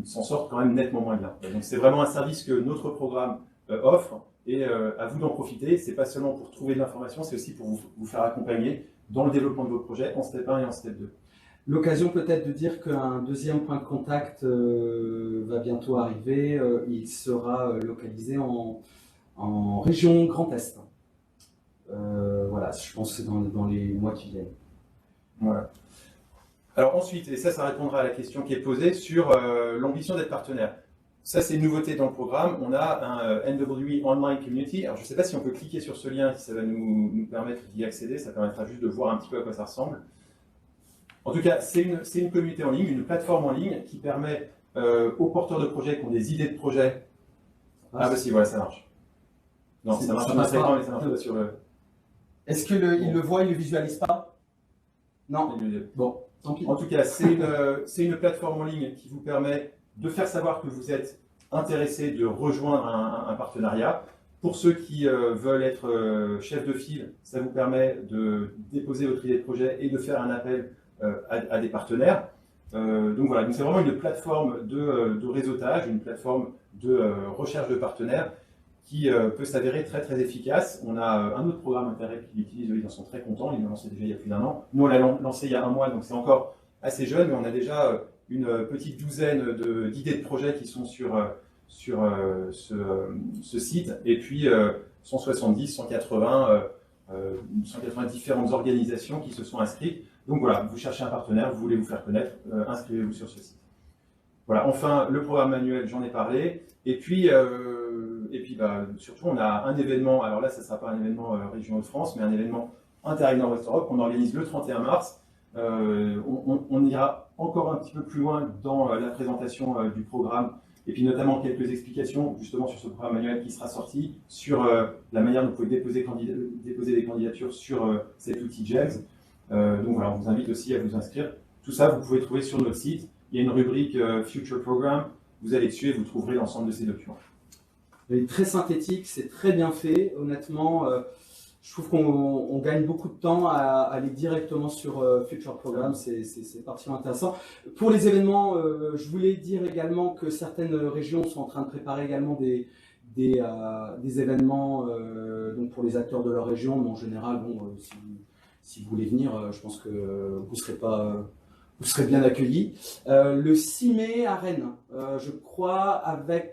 s'en sortent quand même nettement moins bien. Donc c'est vraiment un service que notre programme offre et à vous d'en profiter. C'est pas seulement pour trouver de l'information, c'est aussi pour vous faire accompagner dans le développement de vos projets en step 1 et en step 2. L'occasion peut-être de dire qu'un deuxième point de contact va bientôt arriver. Il sera localisé en région Grand Est. Voilà, je pense que c'est dans les mois qui viennent. Voilà. Alors ensuite, et ça répondra à la question qui est posée sur l'ambition d'être partenaire. Ça, c'est une nouveauté dans le programme. On a un NWE Online Community. Alors, je ne sais pas si on peut cliquer sur ce lien, si ça va nous permettre d'y accéder. Ça permettra juste de voir un petit peu à quoi ça ressemble. En tout cas, c'est une communauté en ligne, une plateforme en ligne qui permet aux porteurs de projets qui ont des idées de projet. Ah, bah si, voilà, ça marche. Non, ça marche sur Instagram, mais ça marche pas sur le. Est-ce qu'il le voit, il ne le visualise pas? Non. Bon, tant pis. En tout cas, c'est une plateforme en ligne qui vous permet de faire savoir que vous êtes intéressé de rejoindre un partenariat. Pour ceux qui veulent être chef de file, ça vous permet de déposer votre idée de projet et de faire un appel à des partenaires. Donc voilà, c'est vraiment une plateforme de réseautage, une plateforme de recherche de partenaires qui peut s'avérer très très efficace. On a un autre programme Interreg qui l'utilise, ils en sont très contents, ils l'ont lancé déjà il y a plus d'1 an. Nous on l'a lancé il y a 1 mois, donc c'est encore assez jeune, mais on a déjà une petite douzaine d'idées de projets qui sont sur ce site, et puis 170, 180 différentes organisations qui se sont inscrites. Donc voilà, vous cherchez un partenaire, vous voulez vous faire connaître, inscrivez-vous sur ce site. Voilà, enfin, le programme manuel, j'en ai parlé. Et puis surtout, on a un événement, alors là, ça ne sera pas un événement région de France, mais un événement Interreg Nord-Ouest Europe qu'on organise le 31 mars. On ira encore un petit peu plus loin dans la présentation du programme, et puis notamment quelques explications justement sur ce programme manuel qui sera sorti, sur la manière dont vous pouvez déposer des candidatures sur cet outil GEMS. Donc voilà, on vous invite aussi à vous inscrire. Tout ça, vous pouvez trouver sur notre site. Il y a une rubrique Future Program. Vous allez dessus et vous trouverez l'ensemble de ces documents. Il est très synthétique, c'est très bien fait. Honnêtement, je trouve qu'on gagne beaucoup de temps à aller directement sur Future Program. C'est particulièrement intéressant. Pour les événements, je voulais dire également que certaines régions sont en train de préparer également des événements donc pour les acteurs de leur région. Mais en général, bon, si vous voulez venir, je pense que vous serez bien accueillis. Le 6 mai à Rennes, je crois,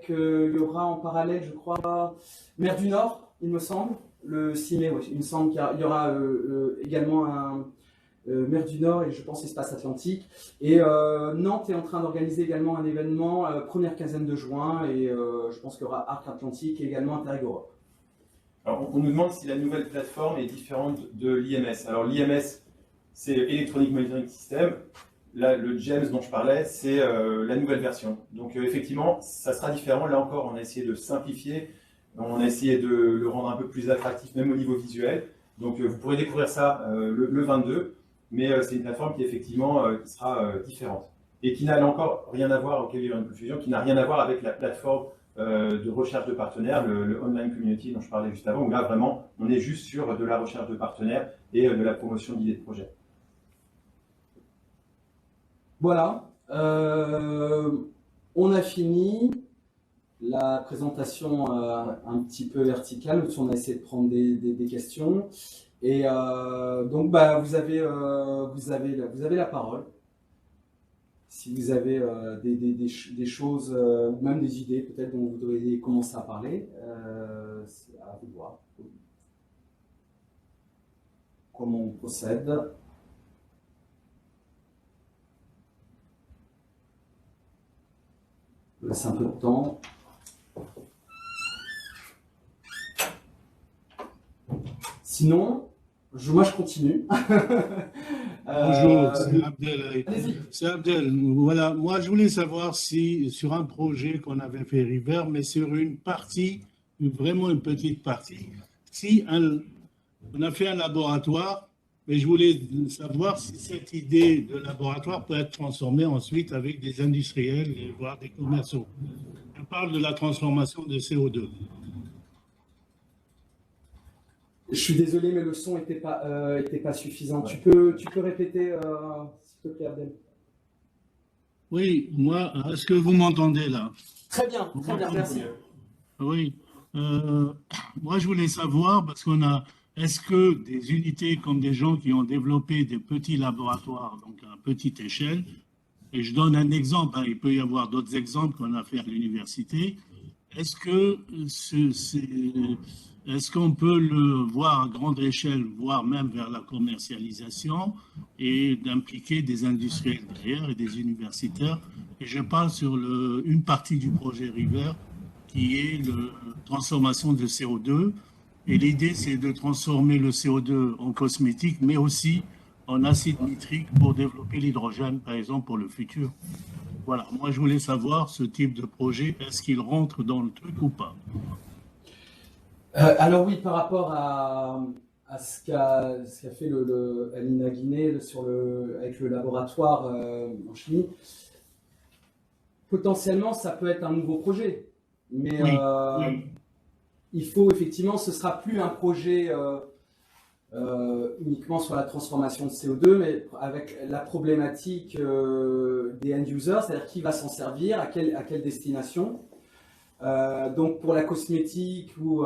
il y aura en parallèle, je crois, Mer du Nord, il me semble. Le 6 mai, oui, il me semble qu'il y aura également mer du Nord et je pense espace Atlantique. Et Nantes est en train d'organiser également un événement première quinzaine de juin et je pense qu'il y aura Arc Atlantique et également Interreg Europe. Alors, on nous demande si la nouvelle plateforme est différente de l'IMS. Alors l'IMS, c'est Electronic Monitoring System. Là, le GEMS dont je parlais, c'est la nouvelle version. Donc effectivement, ça sera différent. Là encore, on a essayé de simplifier, on a essayé de le rendre un peu plus attractif, même au niveau visuel. Donc vous pourrez découvrir ça le 22, mais c'est une plateforme qui effectivement qui sera différente. Et qui n'a là encore rien à voir, auquel il y a une confusion, qui n'a rien à voir avec la plateforme de recherche de partenaires, le Online Community dont je parlais juste avant, où là vraiment, on est juste sur de la recherche de partenaires et de la promotion d'idées de projets. Voilà, on a fini la présentation un petit peu verticale, où on a essayé de prendre des questions. Et donc, bah, vous avez la parole. Si vous avez des choses, ou même des idées peut-être dont vous devriez commencer à parler, c'est à vous de voir. Comment on procède? Je laisse un peu de temps. Sinon, moi je continue. Bonjour, c'est Abdel. Allez-y. C'est Abdel. Voilà, moi je voulais savoir si sur un projet qu'on avait fait River, mais sur une partie, vraiment une petite partie, si on a fait un laboratoire, mais je voulais savoir si cette idée de laboratoire peut être transformée ensuite avec des industriels, voire des commerciaux. Je parle de la transformation de CO2. Je suis désolé, mais le son n'était pas suffisant. Ouais. Tu peux répéter, s'il te plaît, Abdel? Oui, moi, est-ce que vous m'entendez là? Très bien, merci. Oui. Moi, je voulais savoir, parce qu'on a, est-ce que des unités comme des gens qui ont développé des petits laboratoires, donc à petite échelle, et je donne un exemple, hein, il peut y avoir d'autres exemples qu'on a fait à l'université, est-ce que est-ce qu'on peut le voir à grande échelle, voire même vers la commercialisation et d'impliquer des industriels derrière et des universitaires? Et je parle sur une partie du projet River qui est la transformation de CO2. Et l'idée, c'est de transformer le CO2 en cosmétique, mais aussi en acide nitrique pour développer l'hydrogène, par exemple, pour le futur. Voilà, moi je voulais savoir ce type de projet, est-ce qu'il rentre dans le truc ou pas? Alors oui, par rapport à ce qu'a fait Alina Guinée avec le laboratoire en chimie, potentiellement ça peut être un nouveau projet, mais Oui, il faut effectivement, ce sera plus un projet uniquement sur la transformation de CO2, mais avec la problématique des end-users, c'est-à-dire qui va s'en servir, à quelle destination. Donc pour la cosmétique ou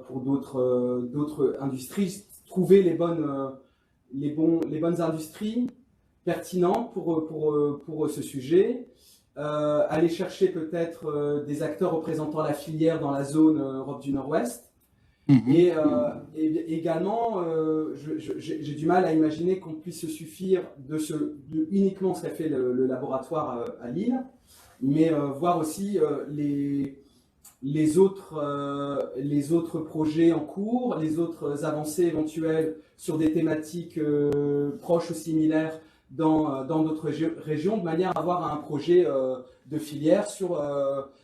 pour d'autres industries, trouver les bonnes industries pertinentes pour ce sujet. Aller chercher peut-être des acteurs représentant la filière dans la zone Europe du Nord-Ouest. Et également, j'ai du mal à imaginer qu'on puisse se suffire de uniquement ce qu'a fait le laboratoire à Lille, mais voir aussi les autres projets en cours, les autres avancées éventuelles sur des thématiques proches ou similaires dans d'autres régions, de manière à avoir un projet de filière sur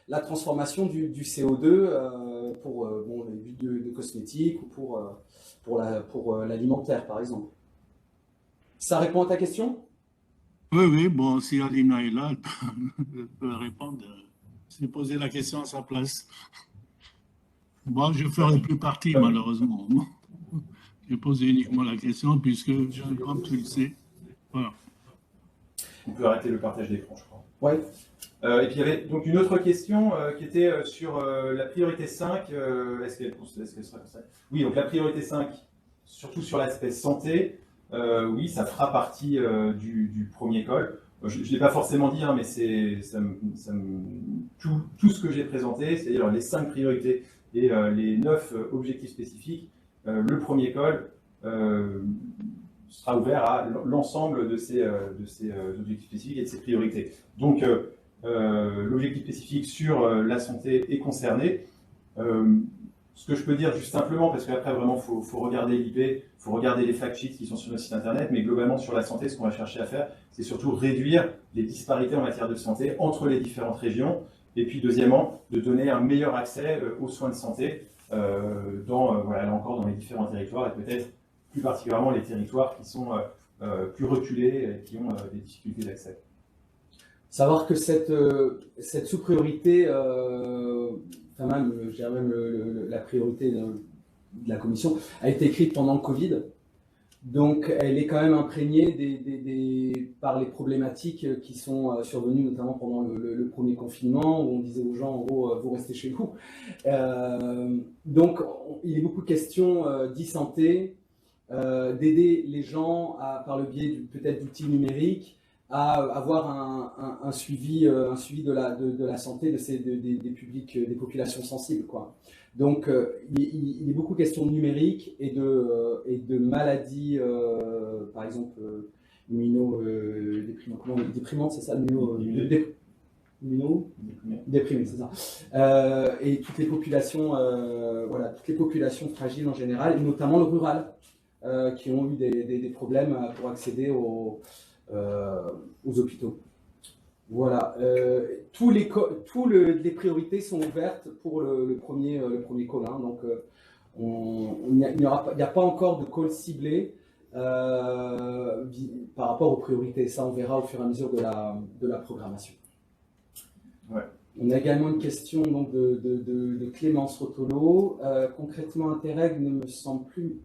la transformation du CO2 pour les buts de cosmétiques ou pour l'alimentaire, par exemple. Ça répond à ta question? oui, bon, si Alina est là, elle peut répondre. C'est poser la question à sa place. Moi, je ne ferai plus partie, malheureusement. J'ai posé uniquement la question, puisque, comme tu le sais, voilà. On peut arrêter le partage d'écran, je crois. Ouais. Et puis il y avait donc une autre question qui était sur la priorité 5. Est-ce qu'elle sera comme ça? Oui, donc la priorité 5, surtout sur l'aspect santé, oui, ça fera partie du premier call. Je ne l'ai pas forcément dit, hein, mais tout ce que j'ai présenté, c'est-à-dire les 5 priorités et les 9 objectifs spécifiques, le premier call sera ouvert à l'ensemble de ces objectifs spécifiques et de ces priorités. Donc, l'objectif spécifique sur la santé est concerné. Ce que je peux dire juste simplement, parce qu'après vraiment il faut regarder l'IP, il faut regarder les fact sheets qui sont sur notre site internet, mais globalement sur la santé, ce qu'on va chercher à faire, c'est surtout réduire les disparités en matière de santé entre les différentes régions, et puis deuxièmement, de donner un meilleur accès aux soins de santé voilà, là encore dans les différents territoires, et peut-être plus particulièrement les territoires qui sont plus reculés et qui ont des difficultés d'accès. Savoir que cette sous-priorité, je dirais même la priorité de la commission, a été écrite pendant le Covid. Donc, elle est quand même imprégnée par les problématiques qui sont survenues, notamment pendant le premier confinement, où on disait aux gens, en gros, vous restez chez vous. Donc, il est beaucoup de questions d'e-santé, d'aider les gens, par le biais peut-être d'outils numériques, à avoir un suivi de la santé des publics, des populations sensibles, quoi. Donc, il est beaucoup question de numérique et de maladies, par exemple, immunodéprimantes, c'est ça, déprimées, c'est ça. Et toutes les populations, voilà, toutes les populations fragiles en général, et notamment le rural, qui ont eu des problèmes pour accéder aux hôpitaux. Voilà. Les priorités sont ouvertes pour le premier call. Hein, donc, il n'y a pas encore de call ciblé par rapport aux priorités. Ça, on verra au fur et à mesure de la programmation. Ouais. On a également une question donc, de Clémence Rotolo. Concrètement, Interreg ne me semble plus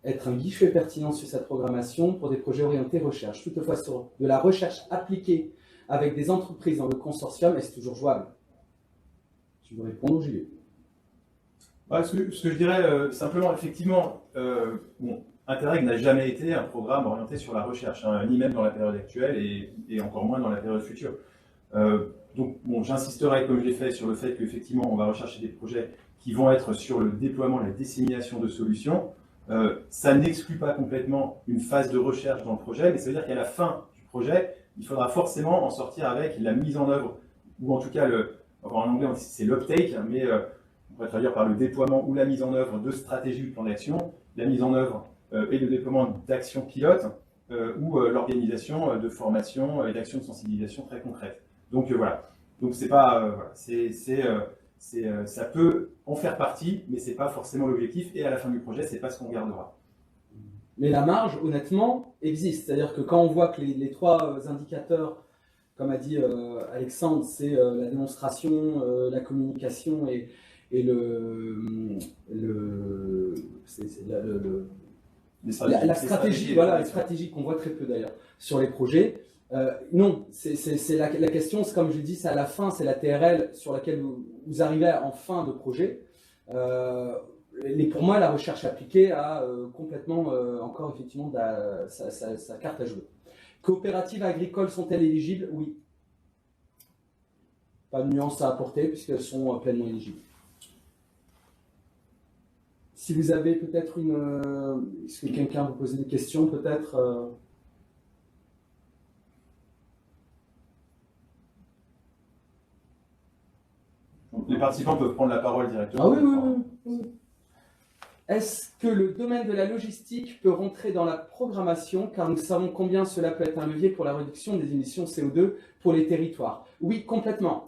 être un guichet pertinent sur cette programmation pour des projets orientés recherche. Toutefois, sur de la recherche appliquée avec des entreprises dans le consortium, est-ce toujours jouable? Tu veux répondre, Julie? Ce que je dirais simplement, effectivement, Interreg n'a jamais été un programme orienté sur la recherche, hein, ni même dans la période actuelle et encore moins dans la période future. Donc, j'insisterai, comme je l'ai fait, sur le fait qu'effectivement, on va rechercher des projets qui vont être sur le déploiement, la dissémination de solutions. Ça n'exclut pas complètement une phase de recherche dans le projet, mais ça veut dire qu'à la fin du projet, il faudra forcément en sortir avec la mise en œuvre, ou en tout cas, en anglais, c'est l'uptake, mais on pourrait traduire par le déploiement ou la mise en œuvre de stratégies ou de plans d'action, la mise en œuvre et le déploiement d'actions pilotes, ou l'organisation de formations et d'actions de sensibilisation très concrètes. Donc voilà. Donc c'est pas, ça peut en faire partie, mais c'est pas forcément l'objectif. Et à la fin du projet, c'est pas ce qu'on gardera. Mais la marge, honnêtement, existe. C'est-à-dire que quand on voit que les trois indicateurs, comme a dit Alexandre, c'est la démonstration, la communication et la stratégie, voilà, la stratégie qu'on voit très peu d'ailleurs sur les projets. Non, c'est la question, c'est comme je dis, c'est à la fin, c'est la TRL sur laquelle vous arrivez en fin de projet. Pour moi, la recherche appliquée a complètement encore effectivement sa carte à jouer. Coopératives agricoles sont-elles éligibles? Oui. Pas de nuance à apporter puisqu'elles sont pleinement éligibles. Si vous avez peut-être est-ce que quelqu'un vous pose une question peut-être Les participants peuvent prendre la parole directement. Ah oui. Est-ce que le domaine de la logistique peut rentrer dans la programmation, car nous savons combien cela peut être un levier pour la réduction des émissions CO2 pour les territoires? Oui, complètement.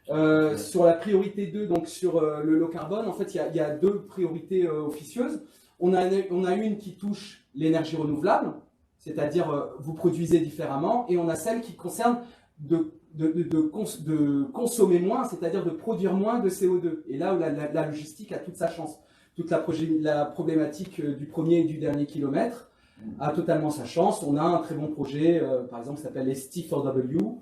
Sur la priorité 2, donc sur le low carbone, en fait, il y a deux priorités officieuses. On a une qui touche l'énergie renouvelable, c'est-à-dire vous produisez différemment, et on a celle qui concerne de consommer moins, c'est-à-dire de produire moins de CO2. Et là où la logistique a toute sa chance. Toute la problématique du premier et du dernier kilomètre a totalement sa chance. On a un très bon projet, par exemple, qui s'appelle ST4W,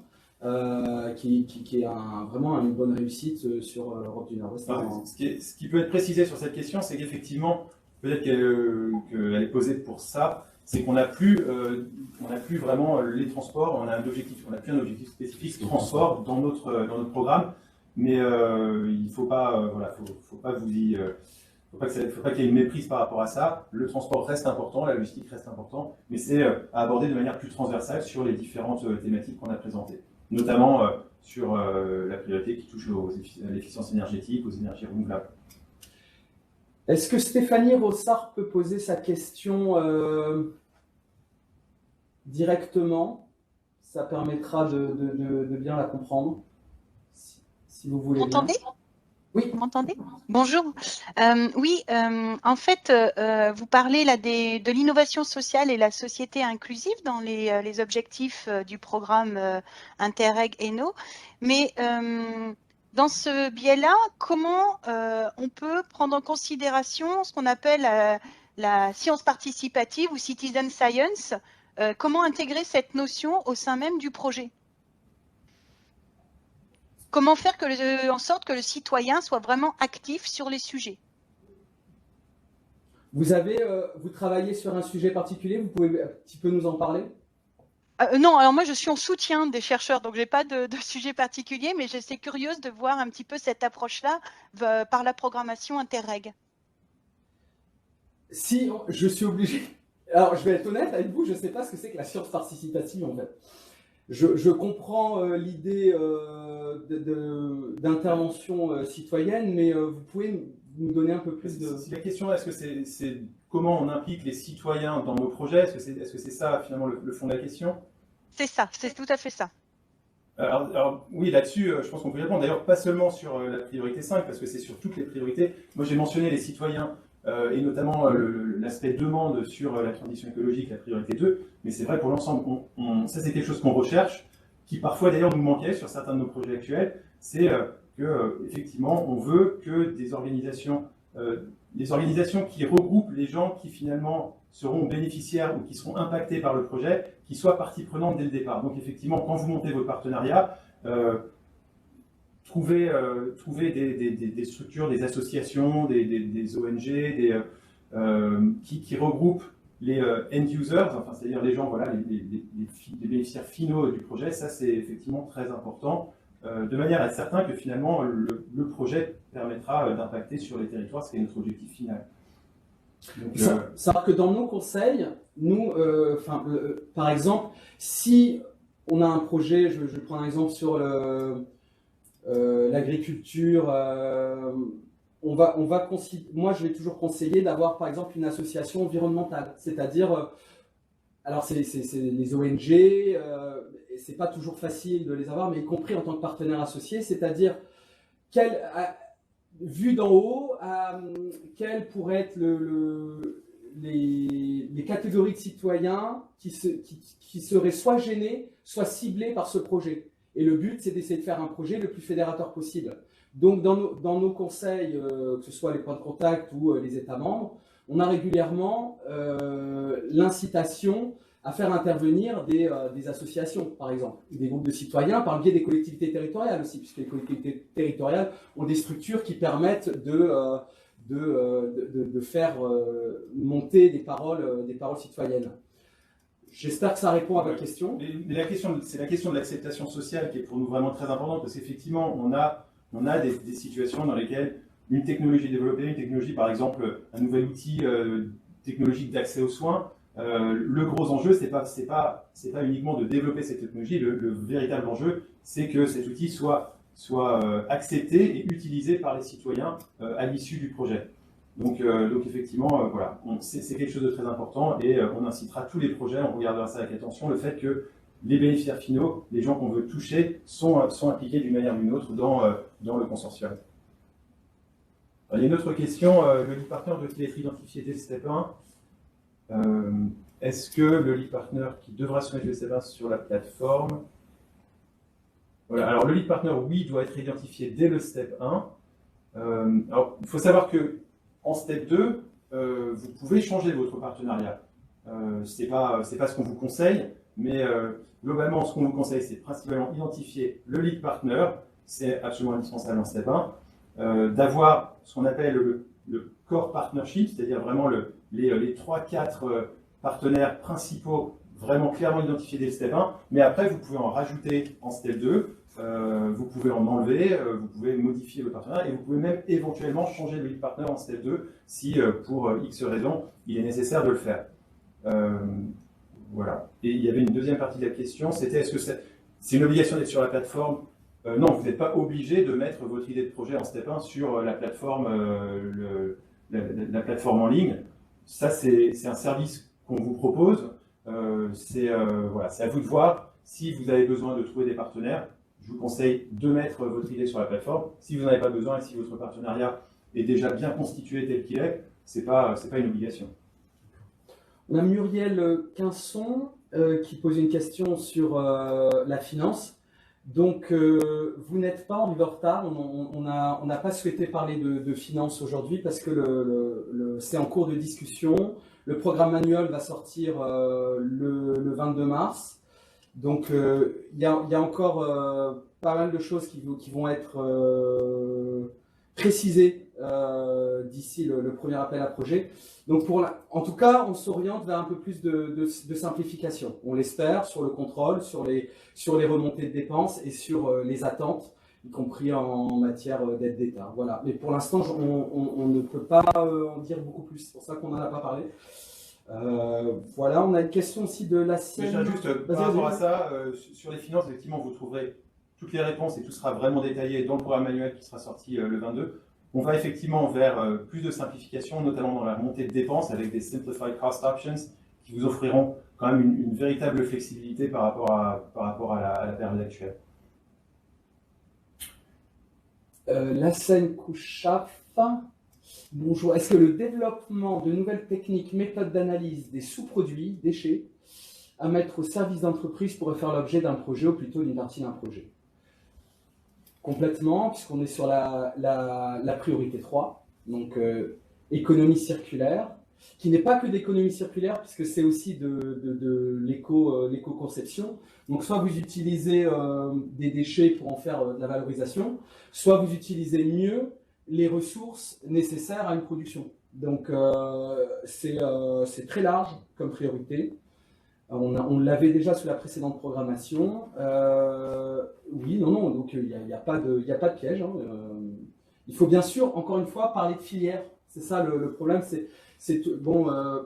qui est vraiment une bonne réussite sur l'Europe du Nord-Ouest. Ce qui peut être précisé sur cette question, c'est qu'effectivement, peut-être qu'elle est posée pour ça, c'est qu'on n'a plus vraiment les transports, on n'a plus un objectif spécifique transport dans notre programme, mais il ne faut pas vous y faut pas qu'il y ait une méprise par rapport à ça. Le transport reste important, la logistique reste important, mais c'est à aborder de manière plus transversale sur les différentes thématiques qu'on a présentées, notamment sur la priorité qui touche à l'efficience énergétique, aux énergies renouvelables. Est-ce que Stéphanie Rossard peut poser sa question directement? Ça permettra de bien la comprendre, si vous voulez. Vous m'entendez? Oui. Vous m'entendez? Bonjour. Oui, en fait, vous parlez là de l'innovation sociale et la société inclusive dans les objectifs du programme Interreg ENO. Mais dans ce biais-là, comment on peut prendre en considération ce qu'on appelle la science participative ou citizen science? Comment intégrer cette notion au sein même du projet? Comment faire en sorte que le citoyen soit vraiment actif sur les sujets? Vous travaillez sur un sujet particulier, vous pouvez un petit peu nous en parler? Non, alors moi je suis en soutien des chercheurs, donc je n'ai pas de sujet particulier, mais j'étais curieuse de voir un petit peu cette approche-là par la programmation Interreg. Si, je suis obligé. Alors je vais être honnête avec vous, je ne sais pas ce que c'est que la science participative en fait. Je comprends l'idée d'intervention citoyenne, mais vous pouvez nous donner un peu plus de... Si la question est-ce que c'est comment on implique les citoyens dans nos projets, est-ce que c'est ça finalement le fond de la question? C'est ça, c'est tout à fait ça. Alors oui, là-dessus, je pense qu'on peut y répondre. D'ailleurs, pas seulement sur la priorité 5, parce que c'est sur toutes les priorités. Moi, j'ai mentionné les citoyens, et notamment l'aspect demande sur la transition écologique, la priorité 2, mais c'est vrai pour l'ensemble. Ça, c'est quelque chose qu'on recherche, qui parfois d'ailleurs nous manquait sur certains de nos projets actuels, c'est que effectivement, on veut que des organisations qui regroupent les gens qui finalement seront bénéficiaires ou qui seront impactés par le projet, qui soient partie prenante dès le départ. Donc effectivement, quand vous montez votre partenariat, trouver des structures, des associations, des ONG, qui regroupent les end users, enfin, c'est-à-dire les gens, voilà, les bénéficiaires finaux du projet, ça c'est effectivement très important, de manière à être certain que finalement le projet permettra d'impacter sur les territoires, ce qui est notre objectif final. C'est-à-dire que dans nos conseils, nous, par exemple, si on a un projet, je prends un exemple sur l'agriculture, moi je vais toujours conseiller d'avoir par exemple une association environnementale, c'est-à-dire, alors c'est les ONG, c'est pas toujours facile de les avoir, mais y compris en tant que partenaire associé, c'est-à-dire vu d'en haut, quelles pourraient être les catégories de citoyens qui seraient soit gênés, soit ciblés par ce projet. Et le but, c'est d'essayer de faire un projet le plus fédérateur possible. Donc, dans nos conseils, que ce soit les points de contact ou les États membres, on a régulièrement l'incitation à faire intervenir des associations, par exemple, des groupes de citoyens, par le biais des collectivités territoriales aussi, puisque les collectivités territoriales ont des structures qui permettent de faire monter des paroles citoyennes. J'espère que ça répond à votre question. Mais c'est la question de l'acceptation sociale qui est pour nous vraiment très importante, parce qu'effectivement, on a des situations dans lesquelles une technologie développée, une technologie, par exemple, un nouvel outil technologique d'accès aux soins, le gros enjeu, c'est pas uniquement de développer cette technologie. Le véritable enjeu, c'est que cet outil soit accepté et utilisé par les citoyens à l'issue du projet. Donc effectivement, voilà, c'est quelque chose de très important et on incitera tous les projets, on regardera ça avec attention, le fait que les bénéficiaires finaux, les gens qu'on veut toucher, sont impliqués d'une manière ou d'une autre dans le consortium. Alors, il y a une autre question, le lead partner doit-il être identifié dès le step 1 ? Est-ce que le lead partner qui devra se mettre le step 1 sur la plateforme? Voilà, alors le lead partner, oui, doit être identifié dès le step 1. Alors, il faut savoir que en step 2, vous pouvez changer votre partenariat. C'est pas ce qu'on vous conseille, mais globalement, ce qu'on vous conseille, c'est principalement identifier le lead partner, c'est absolument indispensable en step 1, d'avoir ce qu'on appelle le core partnership, c'est-à-dire vraiment les 3-4 partenaires principaux vraiment clairement identifiés dès le step 1, mais après, vous pouvez en rajouter en step 2, vous pouvez en enlever, vous pouvez modifier le partenaire et vous pouvez même éventuellement changer le lead partner en step 2 si pour X raison il est nécessaire de le faire. Voilà. Et il y avait une deuxième partie de la question, c'était est-ce que c'est une obligation d'être sur la plateforme? Non, vous n'êtes pas obligé de mettre votre idée de projet en step 1 sur la plateforme, la plateforme en ligne. Ça, c'est un service qu'on vous propose. Voilà, c'est à vous de voir. Si vous avez besoin de trouver des partenaires, je vous conseille de mettre votre idée sur la plateforme. Si vous n'en avez pas besoin et si votre partenariat est déjà bien constitué tel qu'il est, c'est pas une obligation. On a Muriel Quinson qui pose une question sur la finance. Donc, vous n'êtes pas en retard. On n'a pas souhaité parler de finance aujourd'hui parce que c'est en cours de discussion. Le programme annuel va sortir le 22 mars. Donc, il y a encore pas mal de choses qui vont être précisées d'ici le premier appel à projet. Donc, en tout cas, on s'oriente vers un peu plus de simplification. On l'espère sur le contrôle, sur les remontées de dépenses et sur les attentes, y compris en matière d'aide d'État. Voilà. Mais pour l'instant, on ne peut pas en dire beaucoup plus. C'est pour ça qu'on n'en a pas parlé. Voilà, on a une question aussi de la scène. Juste par rapport à ça, sur les finances, effectivement, vous trouverez toutes les réponses et tout sera vraiment détaillé dans le programme annuel qui sera sorti le 22. On va effectivement vers plus de simplification, notamment dans la montée de dépenses avec des Simplified Cost Options qui vous offriront quand même une véritable flexibilité par rapport à la période actuelle. La scène Kouchaf. Bonjour. Est-ce que le développement de nouvelles techniques, méthodes d'analyse des sous-produits, déchets, à mettre au service d'entreprise pourrait faire l'objet d'un projet ou plutôt d'une partie d'un projet? Complètement, puisqu'on est sur la priorité 3, donc économie circulaire, qui n'est pas que d'économie circulaire, puisque c'est aussi de l'éco-conception. Donc soit vous utilisez des déchets pour en faire de la valorisation, soit vous utilisez mieux les ressources nécessaires à une production. Donc c'est très large comme priorité. On l'avait déjà sous la précédente programmation. Oui, non, donc il n'y a pas de piège. Hein. Il faut bien sûr, encore une fois, parler de filière. C'est ça le problème. Bon, là,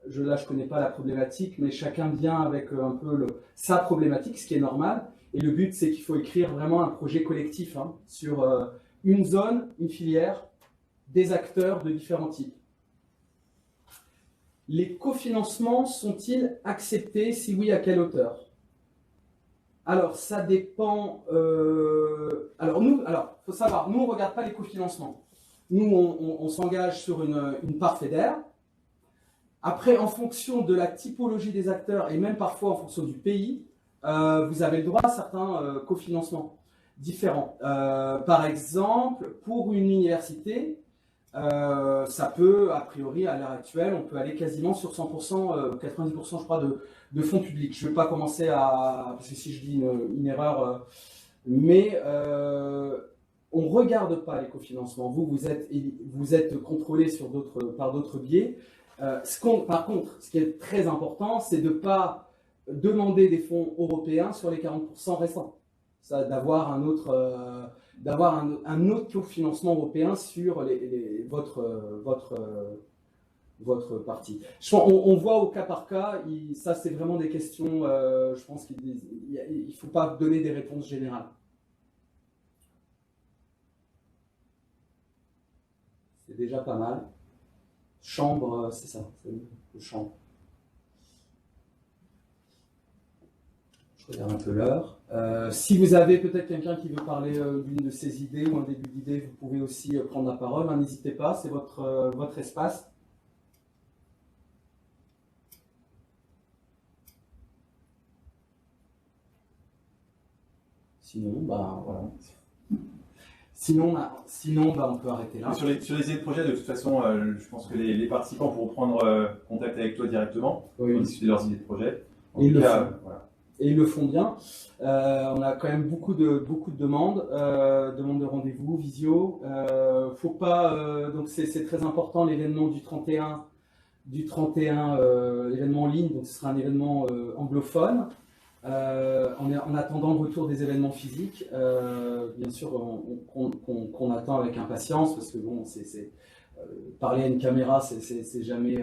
je ne connais pas la problématique, mais chacun vient avec un peu sa problématique, ce qui est normal. Et le but, c'est qu'il faut écrire vraiment un projet collectif sur une zone, une filière, des acteurs de différents types. Les cofinancements sont-ils acceptés? Si oui, à quelle hauteur? Alors, ça dépend. Alors, faut savoir, nous, on ne regarde pas les cofinancements. Nous, on s'engage sur une part fédère. Après, en fonction de la typologie des acteurs et même parfois en fonction du pays, vous avez le droit à certains cofinancements différents. Par exemple, pour une université, ça peut, a priori, à l'heure actuelle, on peut aller quasiment sur 100%, 90% je crois, de fonds publics. Je ne vais pas commencer parce que si je dis une erreur, mais on ne regarde pas les cofinancements. Vous êtes contrôlé par d'autres biais. Par contre, ce qui est très important, c'est de ne pas demander des fonds européens sur les 40% restants. D'avoir un autre financement européen sur votre partie. On voit au cas par cas, ça c'est vraiment des questions, je pense qu'il ne faut pas donner des réponses générales. C'est déjà pas mal. Chambre, c'est ça, c'est le chambre. Je regarde un peu l'heure. Si vous avez peut-être quelqu'un qui veut parler d'une de ses idées ou un début d'idée, vous pouvez aussi prendre la parole. N'hésitez pas, c'est votre espace. Sinon, voilà. Sinon, on peut arrêter là. Sur les idées de projet, de toute façon, je pense que les participants pourront prendre contact avec toi directement pour discuter de leurs idées de projet. Et ils le font bien. On a quand même beaucoup de demandes, demandes de rendez-vous, visio. Faut pas, donc c'est très important l'événement du 31, l'événement en ligne, donc ce sera un événement anglophone. en attendant le retour des événements physiques, bien sûr, qu'on attend avec impatience, parce que bon, parler à une caméra, c'est jamais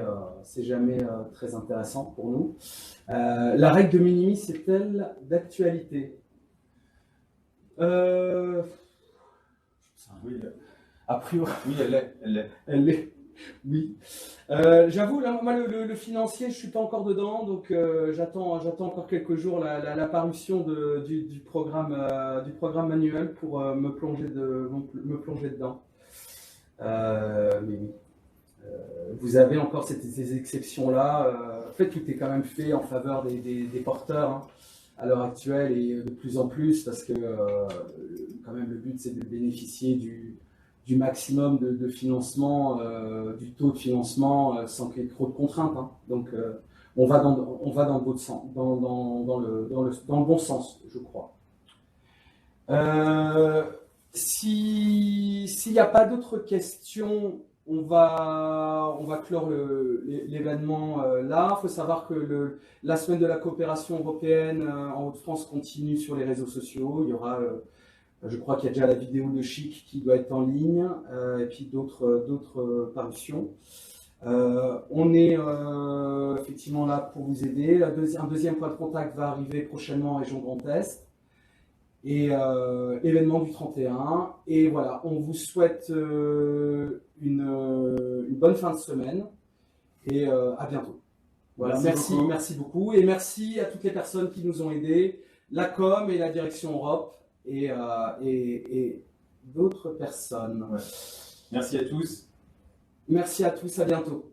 très intéressant pour nous. La règle de minimis est-elle d'actualité? Oui, A priori, oui, elle l'est. elle l'est. Oui. J'avoue, là, moi, le financier, je suis pas encore dedans, donc j'attends encore quelques jours la parution du programme manuel pour me plonger dedans. Mais oui. Vous avez encore ces exceptions-là. En fait, tout est quand même fait en faveur des porteurs, hein, à l'heure actuelle, et de plus en plus, parce que quand même le but, c'est de bénéficier du maximum de financement, du taux de financement, sans qu'il y ait trop de contraintes, hein. Donc on va dans le bon sens, dans le bon sens, je crois. S'il n'y a pas d'autres questions, on va clore l'événement là. Il faut savoir que la semaine de la coopération européenne en Hauts-de-France continue sur les réseaux sociaux. Il y aura, je crois qu'il y a déjà la vidéo de Chic qui doit être en ligne, et puis d'autres parutions. On est effectivement là pour vous aider. Un deuxième point de contact va arriver prochainement en région Grand Est. Et événement du 31. Et voilà, on vous souhaite une bonne fin de semaine et à bientôt. Voilà, merci beaucoup. Et merci à toutes les personnes qui nous ont aidés, la com et la direction Europe et d'autres personnes. Ouais. Merci à tous. Merci à tous, à bientôt.